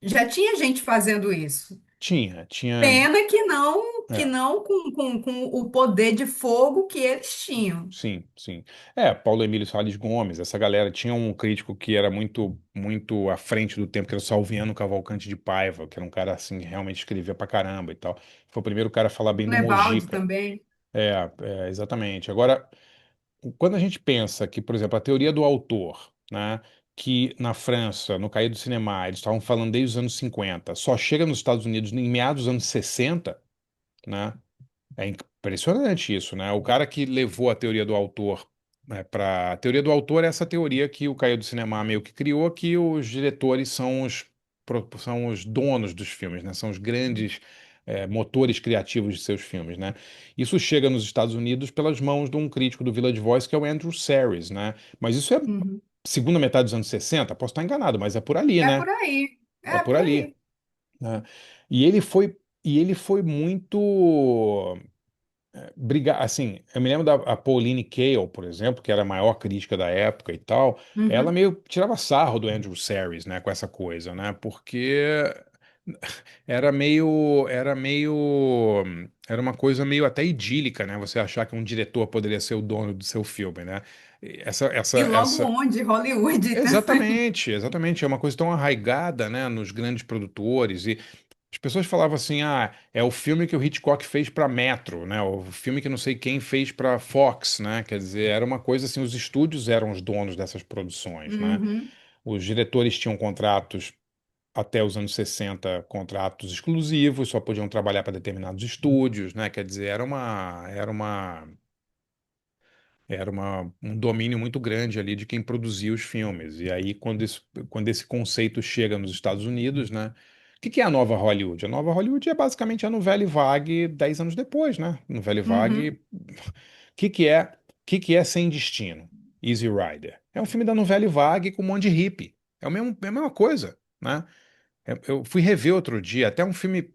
já tinha gente fazendo isso. Tinha. Pena que É. não com o poder de fogo que eles tinham. Sim, sim. Paulo Emílio Salles Gomes, essa galera tinha um crítico que era muito, muito à frente do tempo, que era o Salviano Cavalcante de Paiva, que era um cara assim que realmente escrevia pra caramba e tal. Foi o primeiro cara a falar bem do Nevaldi Mojica. também. Exatamente. Agora, quando a gente pensa que, por exemplo, a teoria do autor, né, que na França, no Cahiers do Cinema, eles estavam falando desde os anos 50, só chega nos Estados Unidos em meados dos anos 60, né? É impressionante isso, né? O cara que levou a teoria do autor, para a teoria do autor é essa teoria que o Caio do Cinema meio que criou, que os diretores são os donos dos filmes, né? São os grandes motores criativos de seus filmes, né? Isso chega nos Estados Unidos pelas mãos de um crítico do Village Voice, que é o Andrew Serres, né? Mas isso é Uhum. segunda metade dos anos 60, posso estar enganado, mas é por ali, É né? por aí. É É por por ali, aí. né? E ele foi muito brigar, assim, eu me lembro da a Pauline Kael, por exemplo, que era a maior crítica da época e tal, ela Uhum. meio tirava sarro do Andrew Serres, né, com essa coisa, né, porque era uma coisa meio até idílica, né, você achar que um diretor poderia ser o dono do seu filme, né, E E logo onde? Hollywood também. exatamente, exatamente, é uma coisa tão arraigada, né, nos grandes produtores. As pessoas falavam assim, é o filme que o Hitchcock fez para Metro, né? O filme que não sei quem fez para Fox, né? Quer dizer, era uma coisa assim, os estúdios eram os donos dessas produções, né? Uhum. Os diretores tinham contratos até os anos 60, contratos exclusivos, só podiam trabalhar para determinados estúdios, né? Quer dizer, um domínio muito grande ali de quem produzia os filmes. E aí, quando esse conceito chega nos Estados Unidos, né? O que é a nova Hollywood? A nova Hollywood é basicamente a Nouvelle Vague 10 anos depois, né? Nouvelle Uhum. Vague. O que é Sem Destino? Easy Rider. É um filme da Nouvelle Vague com um monte de hippie. É a mesma coisa, né? Eu fui rever outro dia, até um filme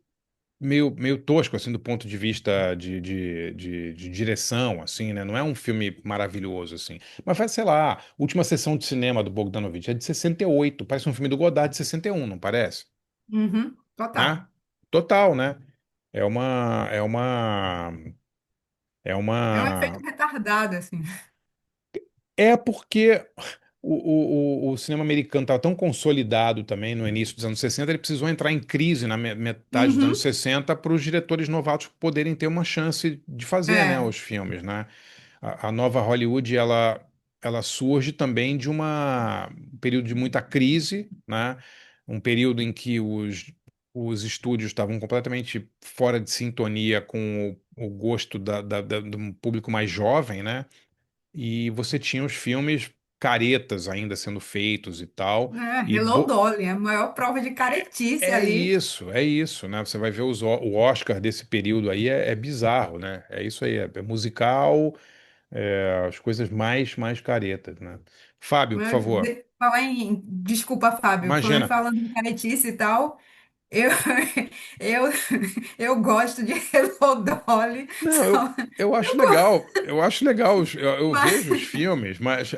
meio tosco, assim, do ponto de vista de direção, assim, né? Não é um filme maravilhoso, assim. Mas faz, sei lá, Última Sessão de Cinema do Bogdanovich é de 68, parece um filme do Godard de 61, não parece? Uhum. Né? Total. Total, né? É uma, é uma, é É um efeito uma... retardado, assim. É porque o cinema americano estava tão consolidado também no início dos anos 60, ele precisou entrar em crise na metade dos anos Uhum. 60 para os diretores novatos poderem ter uma chance de fazer, né, É. os filmes, né? A nova Hollywood, ela surge também de um período de muita crise, né? Um período em que os estúdios estavam completamente fora de sintonia com o gosto do público mais jovem, né? E você tinha os filmes caretas ainda sendo feitos e tal. É, E Hello Dolly, a maior prova de caretice ali. é isso, né? Você vai ver o Oscar desse período aí é bizarro, né? É isso aí, é musical, as coisas mais caretas, né? Fábio, por Né? favor. Desculpa, Fábio, Imagina. falando em caretice e tal, eu, eu, eu gosto de Hello Dolly, Não, só- eu acho eu go- legal. Eu acho legal. Eu mas, vejo os filmes, mas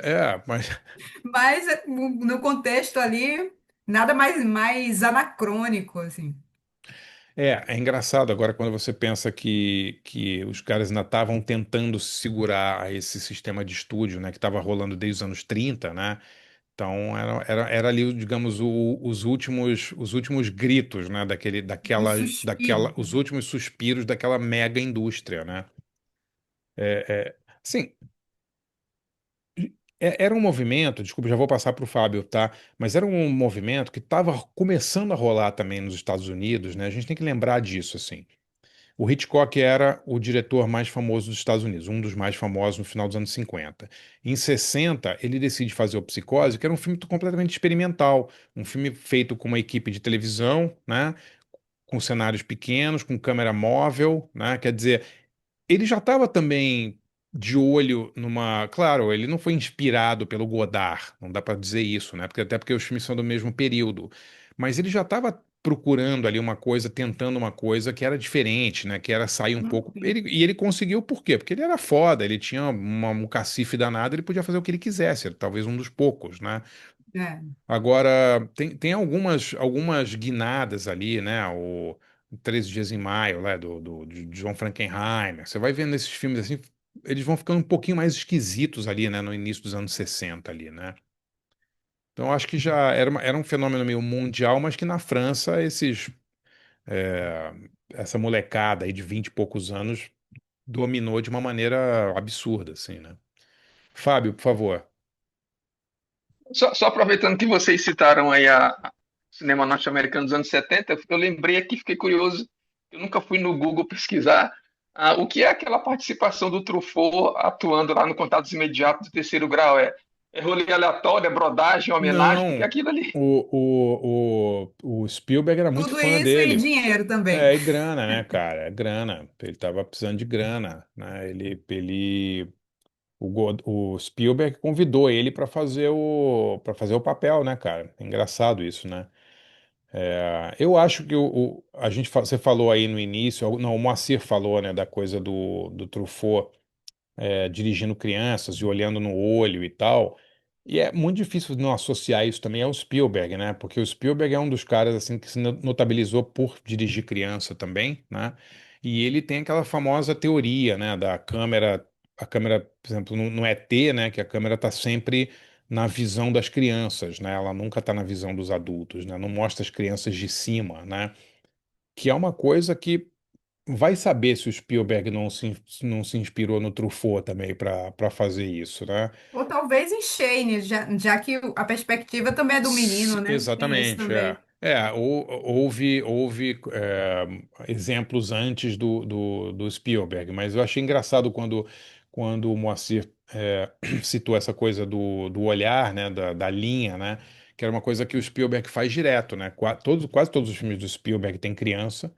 mas no contexto ali, nada mais anacrônico, assim. é engraçado agora quando você pensa que os caras ainda estavam tentando se segurar a esse sistema de estúdio, né, que estava rolando desde os anos 30, né? Então era ali, digamos, os últimos gritos, né, O suspiro. os últimos suspiros daquela mega indústria, né? Sim, era um movimento, desculpa, já vou passar para o Fábio, tá? Mas era um movimento que estava começando a rolar também nos Estados Unidos, né? A gente tem que lembrar disso, assim. O Hitchcock era o diretor mais famoso dos Estados Unidos, um dos mais famosos no final dos anos 50. Em 60, ele decide fazer o Psicose, que era um filme completamente experimental, um filme feito com uma equipe de televisão, né? Com cenários pequenos, com câmera móvel, né? Quer dizer, ele já estava também de olho numa. Claro, ele não foi inspirado pelo Godard, não dá para dizer isso, né? Porque, até porque os filmes são do mesmo período. Mas ele já estava procurando ali uma coisa, tentando uma coisa que era diferente, né? Que era sair um pouco. E ele conseguiu por quê? Porque ele era foda, ele tinha um cacife danado, ele podia fazer o que ele quisesse, era talvez um dos poucos, né? É. Agora, tem algumas guinadas ali, né? O 13 Dias em Maio, né? De John Frankenheimer. Você vai vendo esses filmes assim, eles vão ficando um pouquinho mais esquisitos ali, né? No início dos anos 60 ali, né? Então, eu acho que já era um fenômeno meio mundial, mas que na França, é, essa molecada aí de 20 e poucos anos dominou de uma maneira absurda, assim, né? Fábio, por favor. Só aproveitando que vocês citaram aí a cinema norte-americano dos anos 70, eu lembrei aqui, fiquei curioso, eu nunca fui no Google pesquisar o que é aquela participação do Truffaut atuando lá no Contatos Imediatos do Terceiro Grau. É rolê aleatório, é brodagem, é homenagem, o que é Não, aquilo ali? o Spielberg era muito Tudo fã isso e dele. dinheiro também. É, e grana, né, cara? É grana. Ele tava precisando de grana, né? O Spielberg convidou ele para fazer o papel, né, cara? É engraçado isso, né? Eu acho que você falou aí no início, não, o Moacir falou, né, da coisa do Truffaut dirigindo crianças e olhando no olho e tal. E é muito difícil não associar isso também ao Spielberg, né? Porque o Spielberg é um dos caras assim que se notabilizou por dirigir criança também, né? E ele tem aquela famosa teoria, né, da câmera, a câmera, por exemplo, no ET, né, que a câmera está sempre na visão das crianças, né? Ela nunca está na visão dos adultos, né? Não mostra as crianças de cima, né? Que é uma coisa que vai saber se o Spielberg não se inspirou no Truffaut também para fazer isso, né? Ou talvez em Shane, já que a perspectiva também é do menino, né? Tem isso Exatamente, é. também. Houve exemplos antes do Spielberg, mas eu achei engraçado quando o Moacir citou essa coisa do olhar, né, da linha, né, que era uma coisa que o Spielberg faz direto, né, quase todos os filmes do Spielberg têm criança,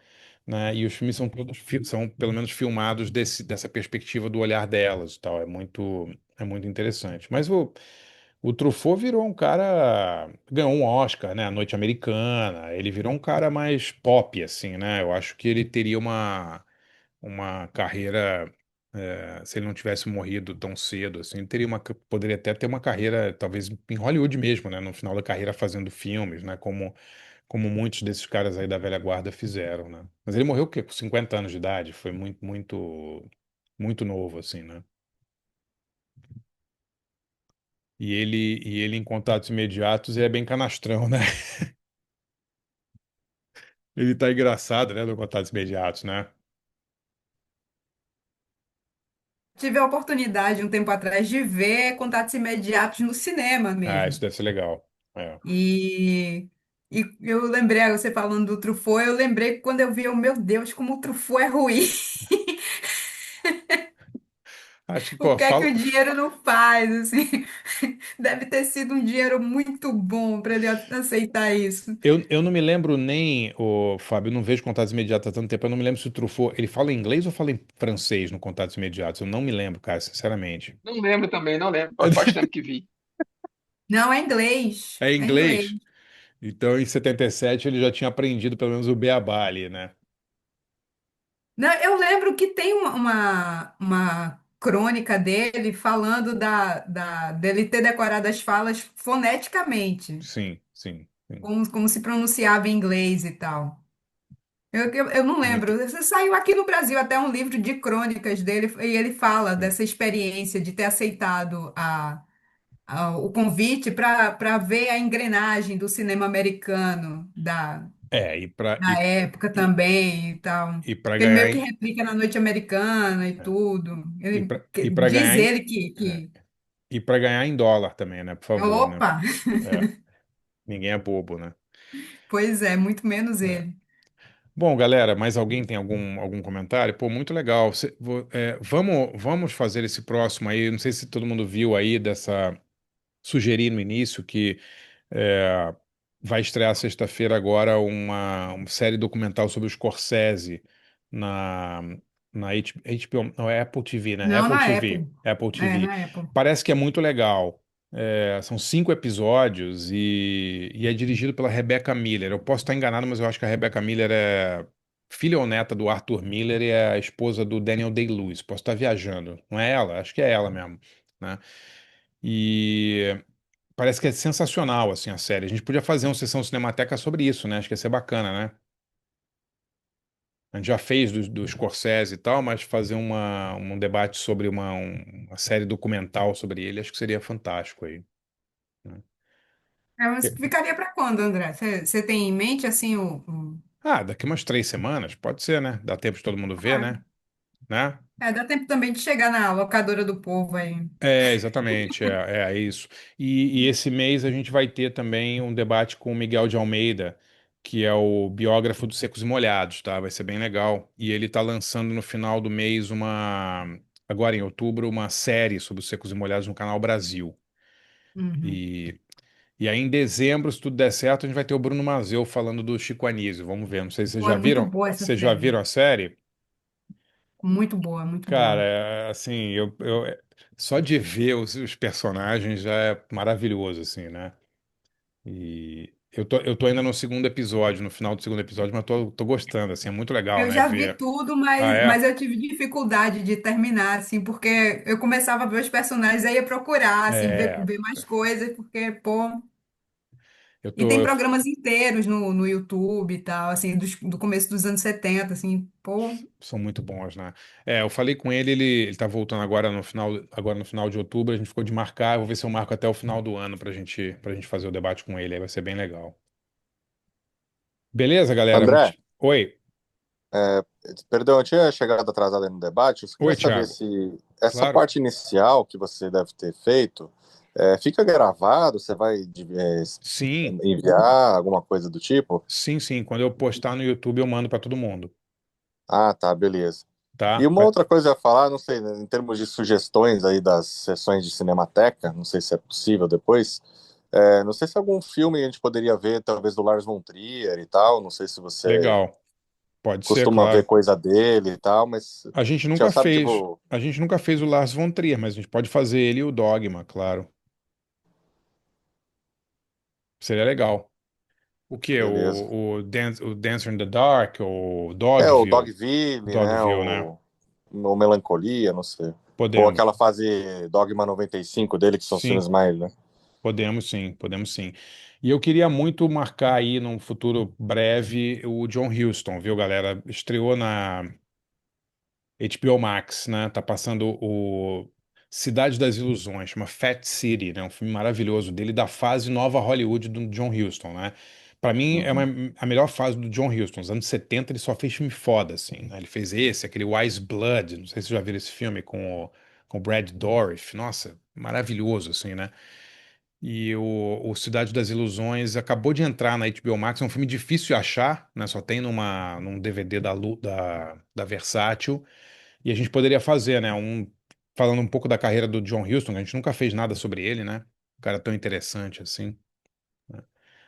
né, e os filmes são todos, são pelo menos filmados dessa perspectiva do olhar delas e tal, é muito interessante. Mas o Truffaut virou um cara, ganhou um Oscar, né? A Noite Americana. Ele virou um cara mais pop, assim, né? Eu acho que ele teria uma carreira, se ele não tivesse morrido tão cedo, assim, ele teria poderia até ter uma carreira, talvez em Hollywood mesmo, né? No final da carreira fazendo filmes, né? Como muitos desses caras aí da velha guarda fizeram, né? Mas ele morreu o quê? Com 50 anos de idade. Foi muito novo, assim, né? E ele em Contatos Imediatos, ele é bem canastrão, né? Ele tá engraçado, né, no Contatos Imediatos, né? Tive a oportunidade, um tempo atrás, de ver Contatos Imediatos no cinema Ah, isso mesmo. deve ser legal. É. E, e eu lembrei, você falando do Truffaut, eu lembrei que quando eu vi, meu Deus, como o Truffaut é ruim. Acho que, O pô, que é que fala. o dinheiro não faz, assim? Deve ter sido um dinheiro muito bom para ele aceitar isso. Eu não me lembro nem, o Fábio, eu não vejo Contatos Imediatos há tanto tempo, eu não me lembro se o Truffaut, ele fala em inglês ou fala em francês no Contatos Imediatos? Eu não me lembro, cara, sinceramente. Não lembro também, não lembro. Faz tempo que vi. Não, é inglês. É em É inglês. inglês. Então, em 77, ele já tinha aprendido pelo menos o beabá ali, né? Não, eu lembro que tem uma crônica dele falando dele ter decorado as falas foneticamente, Sim, sim, sim. como se pronunciava em inglês e tal. Eu não Muito. lembro. Você saiu aqui no Brasil até um livro de crônicas dele e ele fala Sim. dessa experiência de ter aceitado o convite para ver a engrenagem do cinema americano É, da época e, também e tal. e para Ele ganhar meio que replica na Noite Americana e é, tudo. e para Diz ganhar ele é, que e para ganhar em dólar também, né? Por favor, né? opa, É, ninguém é bobo, né? pois é, muito menos É. ele. Bom, galera, mais alguém tem algum comentário? Pô, muito legal. Vamos fazer esse próximo aí. Não sei se todo mundo viu aí dessa. Sugeri no início que é, vai estrear sexta-feira agora uma série documental sobre o Scorsese na, na HBO, não, é Apple TV, né? Não Apple na TV. Apple. Apple É, TV. na Apple. Parece que é muito legal. É, são 5 episódios e é dirigido pela Rebecca Miller. Eu posso estar enganado, mas eu acho que a Rebecca Miller é filha ou neta do Arthur Miller e é a esposa do Daniel Day-Lewis. Posso estar viajando. Não é ela? Acho que é ela mesmo, né? E parece que é sensacional, assim, a série. A gente podia fazer uma sessão Cinemateca sobre isso, né? Acho que ia ser bacana, né? A gente já fez do Scorsese e tal, mas fazer um debate sobre uma série documental sobre ele, acho que seria fantástico aí, né? É, mas E- ficaria para quando, André? Você tem em mente assim Ah, daqui umas 3 semanas, pode ser, né? Dá tempo de todo mundo ver, né? Né? dá tempo também de chegar na locadora do povo aí. É, exatamente, é isso. E esse mês a gente vai ter também um debate com o Miguel de Almeida, que é o biógrafo dos Secos e Molhados, tá? Vai ser bem legal. E ele tá lançando no final do mês agora em outubro, uma série sobre os Secos e Molhados no Canal Brasil. Uhum. E, e aí em dezembro, se tudo der certo, a gente vai ter o Bruno Mazeu falando do Chico Anísio. Vamos ver, não sei se vocês Pô, é já muito viram. boa essa Vocês já série. viram a série? Muito boa, muito Cara, boa. assim, só de ver os personagens já é maravilhoso, assim, né? E eu tô ainda no segundo episódio, no final do segundo episódio, mas tô gostando, assim, é muito legal, Eu né? já vi Ver. tudo, Ah, mas é? eu tive dificuldade de terminar, assim, porque eu começava a ver os personagens, aí ia procurar, assim, É, ver mais coisas, porque, pô. eu E tem tô. programas inteiros no YouTube e tal, assim, do começo dos anos 70 assim, pô. São muito bons, né? É, eu falei com ele, ele tá voltando agora no final de outubro, a gente ficou de marcar, eu vou ver se eu marco até o final do ano pra gente fazer o debate com ele, aí vai ser bem legal. Beleza, galera? André, Oi. é, perdão, eu tinha chegado atrasado aí no debate. Eu só queria Oi, saber Thiago. se essa Claro. parte inicial que você deve ter feito fica gravado, você vai Sim, enviar alguma coisa do tipo? sim, sim. Quando eu postar no YouTube, eu mando pra todo mundo, Ah, tá, beleza. E tá? uma outra coisa eu ia falar, não sei, né, em termos de sugestões aí das sessões de Cinemateca, não sei se é possível depois, não sei se algum filme a gente poderia ver, talvez do Lars von Trier e tal, não sei se você Legal. Pode ser, costuma ver claro. coisa dele e tal, mas já sabe, tipo, A gente nunca fez o Lars von Trier, mas a gente pode fazer ele e o Dogma, claro. Seria legal. O quê? beleza. O Dancer in the Dark, o É o Dogville? Dogville, né? Dogville, né? O Melancolia, não sei. Ou Podemos. aquela fase Dogma 95 dele, que são os filmes Sim, mais, né? podemos sim, podemos sim. E eu queria muito marcar aí num futuro breve o John Huston, viu, galera? Estreou na HBO Max, né? Tá passando o Cidade das Ilusões, chama Fat City, né? Um filme maravilhoso dele da fase nova Hollywood do John Huston, né? Pra mim é Uhum. a melhor fase do John Huston. Nos anos 70 ele só fez filme foda, assim, né? Ele fez esse, aquele Wise Blood, não sei se você já viu esse filme com o Brad Dourif. Nossa, maravilhoso, assim, né? E o Cidade das Ilusões acabou de entrar na HBO Max, é um filme difícil de achar, né? Só tem num DVD da Versátil. E a gente poderia fazer, né, um falando um pouco da carreira do John Huston, a gente nunca fez nada sobre ele, né? Um cara tão interessante assim, né?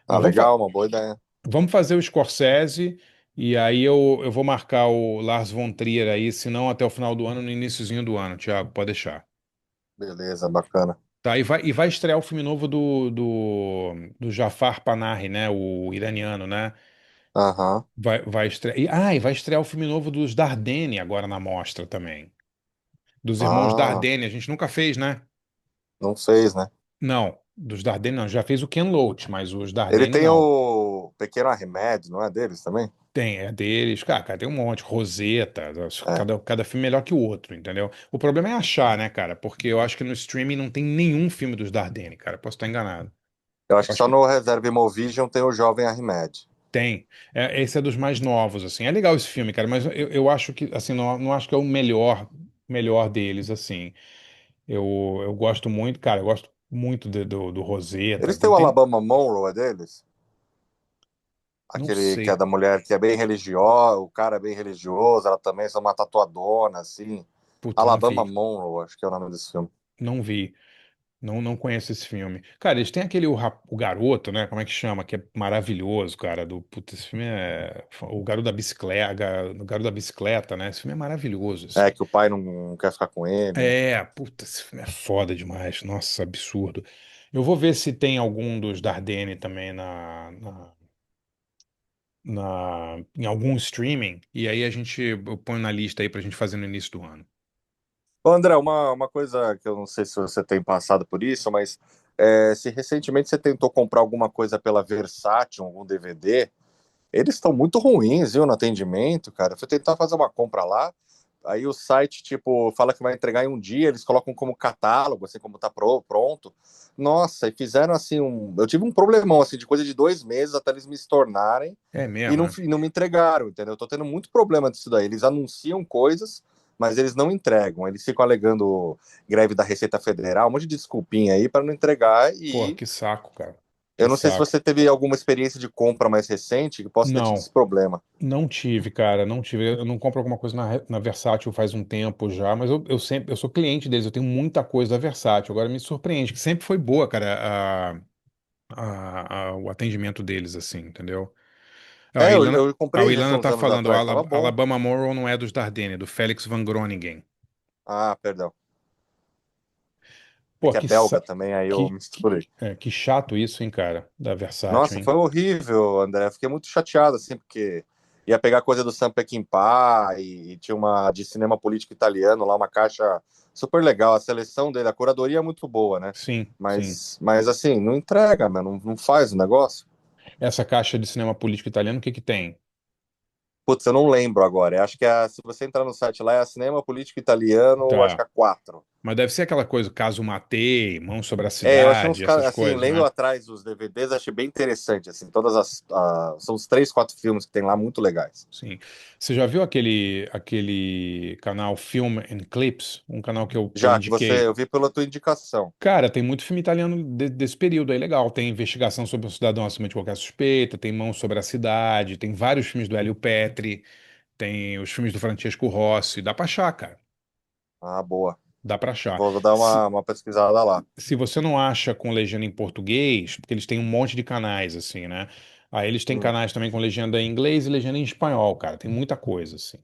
Ah, Mas legal, uma boa ideia. vamos fazer o Scorsese e aí eu vou marcar o Lars von Trier aí, se não até o final do ano, no iniciozinho do ano, Thiago, pode deixar. Beleza, bacana. Tá, e vai estrear o filme novo do Jafar Panahi, né? O iraniano, né? Aham. Vai estrear. E vai estrear o filme novo dos Dardenne agora na mostra também. Dos irmãos Ah, Dardenne, a gente nunca fez, né? não fez, né? Não, dos Dardenne não. Já fez o Ken Loach, mas os Ele Dardenne tem não. o Pequeno Arremédio, não é deles também? Tem, é deles. Cara, tem um monte. Rosetta. É. Cada filme melhor que o outro, entendeu? O problema é achar, né, cara? Porque eu acho que no streaming não tem nenhum filme dos Dardenne, cara. Posso estar enganado. Eu Eu acho que acho só que no Reserve Movision tem o Jovem Arremédio. tem. Esse é dos mais novos, assim. É legal esse filme, cara, mas eu acho que, assim, não acho que é o melhor deles, assim. Eu gosto muito, cara, eu gosto muito do Rosetta. Eles têm o Alabama Monroe, é deles? Não Aquele que é sei. da mulher que é bem religiosa, o cara é bem religioso, ela também é uma tatuadona, assim. Puta, não Alabama vi. Monroe, acho que é o nome desse filme. Não vi. Não conheço esse filme. Cara, eles têm aquele o Garoto, né? Como é que chama? Que é maravilhoso, cara. Puta, esse filme é. O Garoto da Bicicleta, o Garoto da Bicicleta, né? Esse filme é maravilhoso, É, assim. que o pai não quer ficar com ele, né? Puta, esse filme é foda demais. Nossa, absurdo. Eu vou ver se tem algum dos Dardenne também em algum streaming, e aí eu ponho na lista aí pra gente fazer no início do ano. Ô, André, uma coisa que eu não sei se você tem passado por isso, mas se recentemente você tentou comprar alguma coisa pela Versátil, algum DVD, eles estão muito ruins, viu, no atendimento, cara. Eu fui tentar fazer uma compra lá, aí o site, tipo, fala que vai entregar em um dia, eles colocam como catálogo, assim, como tá pronto. Nossa, e fizeram assim Eu tive um problemão, assim, de coisa de 2 meses até eles me estornarem É e mesmo, não, né? não me entregaram, entendeu? Eu tô tendo muito problema disso daí. Eles anunciam coisas, mas eles não entregam. Eles ficam alegando greve da Receita Federal, um monte de desculpinha aí para não entregar. Pô, E que saco, cara. Que eu não sei se saco. você teve alguma experiência de compra mais recente que possa ter tido Não, esse problema. não tive, cara, não tive. Eu não compro alguma coisa na Versátil faz um tempo já, mas eu sou cliente deles, eu tenho muita coisa da Versátil. Agora me surpreende, que sempre foi boa, cara, o atendimento deles, assim, entendeu? É, eu A comprei já Ilana tem uns tá anos falando, o atrás, tava bom. Alabama Monroe não é dos Dardenne, é do Felix Van Groningen. Ah, perdão. É Pô, que é belga também, aí eu misturei. que chato isso, hein, cara, da Versátil, Nossa, hein? foi horrível, André. Fiquei muito chateado, assim, porque ia pegar coisa do Sam Peckinpah e tinha uma de cinema político italiano lá, uma caixa super legal. A seleção dele, a curadoria é muito boa, né? Sim, sim. Mas assim, não entrega, mano, não faz o negócio. Essa caixa de cinema político italiano, o que que tem? Putz, eu não lembro agora. Eu acho que se você entrar no site lá, é Cinema Político Italiano, acho que Tá. é 4. Mas deve ser aquela coisa, Caso Matei, Mão sobre a Eu achei uns Cidade, caras, essas assim, coisas, lendo né? atrás dos DVDs, achei bem interessante, assim, são os 3, 4 filmes que tem lá muito legais. Sim. Você já viu aquele canal Film and Clips? Um canal que eu Já que indiquei. eu vi pela tua indicação. Cara, tem muito filme italiano desse período aí legal. Tem Investigação sobre um Cidadão Acima de Qualquer Suspeita, tem Mão sobre a Cidade, tem vários filmes do Hélio Petri, tem os filmes do Francesco Rossi. Dá pra achar, cara. Ah, boa. Dá pra achar. Vou dar uma pesquisada lá. Se você não acha com legenda em português, porque eles têm um monte de canais, assim, né? Aí eles têm Hum, canais também com legenda em inglês e legenda em espanhol, cara. Tem muita coisa, assim.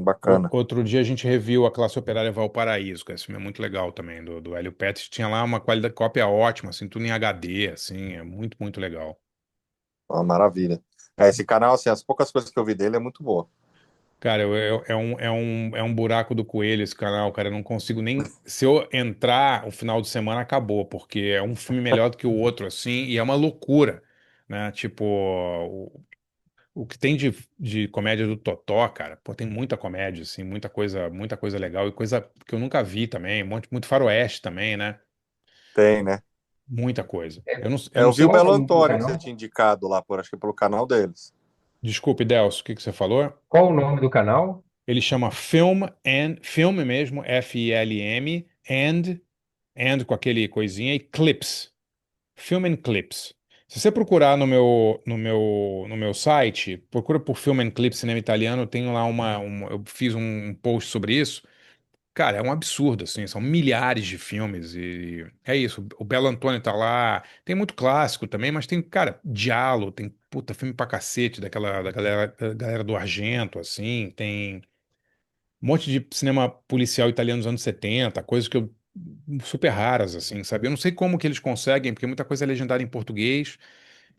bacana. Outro dia a gente reviu A Classe Operária Valparaíso, que esse filme é muito legal também, do Hélio Petty. Tinha lá uma qualidade cópia ótima, assim, tudo em HD, assim, é muito, muito legal. Uma maravilha. Esse canal, assim, as poucas coisas que eu vi dele é muito boa. Cara, é um buraco do coelho esse canal, cara. Eu não consigo nem. Se eu entrar, o final de semana acabou, porque é um filme melhor do que o outro, assim, e é uma loucura, né? Tipo, o que tem de comédia do Totó, cara, pô, tem muita comédia, assim, muita coisa legal e coisa que eu nunca vi também, muito faroeste também, né? Tem, né? Muita coisa. Eu não Eu vi sei. o Qual o Belo nome do Antônio que você canal? tinha indicado lá, acho que pelo canal deles. Desculpe, Delcio, o que que você falou? Qual o nome do canal? Ele chama Film mesmo, Film, and com aquele coisinha, e Clips. Film and Clips. Se você procurar no meu site, procura por Film and Clips Cinema Italiano, eu tenho lá eu fiz um post sobre isso. Cara, é um absurdo, assim, são milhares de filmes e é isso. O Belo Antônio tá lá, tem muito clássico também, mas tem, cara, Giallo, tem puta filme pra cacete da galera do Argento, assim, tem um monte de cinema policial italiano dos anos 70, coisas que eu super raras, assim, sabe? Eu não sei como que eles conseguem, porque muita coisa é legendada em português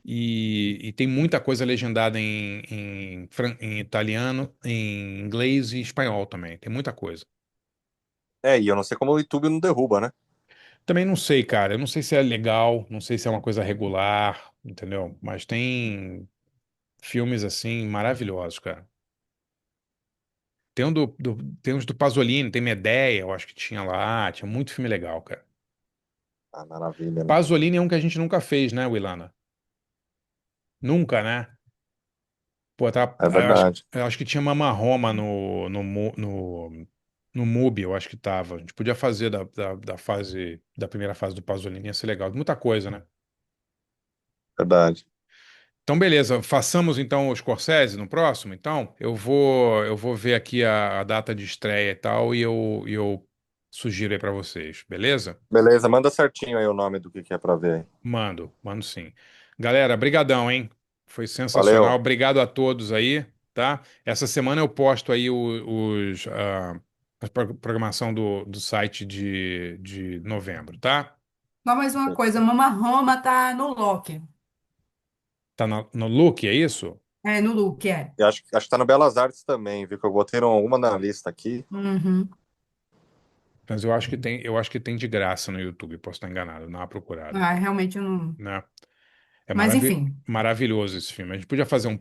e tem muita coisa legendada em italiano, em inglês e espanhol também. Tem muita coisa. É, e eu não sei como o YouTube não derruba, né? Também não sei, cara. Eu não sei se é legal, não sei se é uma coisa regular, entendeu? Mas tem filmes assim maravilhosos, cara. Tem uns do Pasolini, tem Medea, eu acho que tinha lá. Tinha muito filme legal, cara. Ah, maravilha, né? Pasolini é um que a gente nunca fez, né, Wilana? Nunca, né? Pô, tá, É verdade. eu acho que tinha Mama Roma no MUBI, eu acho que tava. A gente podia fazer da primeira fase do Pasolini, ia ser legal. Muita coisa, né? Verdade. Então, beleza, façamos então o Scorsese no próximo, então. Eu vou ver aqui a data de estreia e tal, e eu sugiro aí pra vocês, beleza? Beleza, manda certinho aí o nome do que é pra ver aí. Mando sim. Galera, brigadão, hein? Foi sensacional. Valeu. Obrigado a todos aí, tá? Essa semana eu posto aí a programação do site de novembro, tá? Só mais uma coisa, Mama Roma tá no Loki. Tá no look, é isso? É, no look, é. E acho que tá no Belas Artes também, viu? Que eu botei alguma na lista aqui. Uhum. Mas eu acho que tem de graça no YouTube, posso estar enganado, dá uma procurada, Ah, realmente eu não. né? É Mas enfim. maravilhoso esse filme. A gente podia fazer um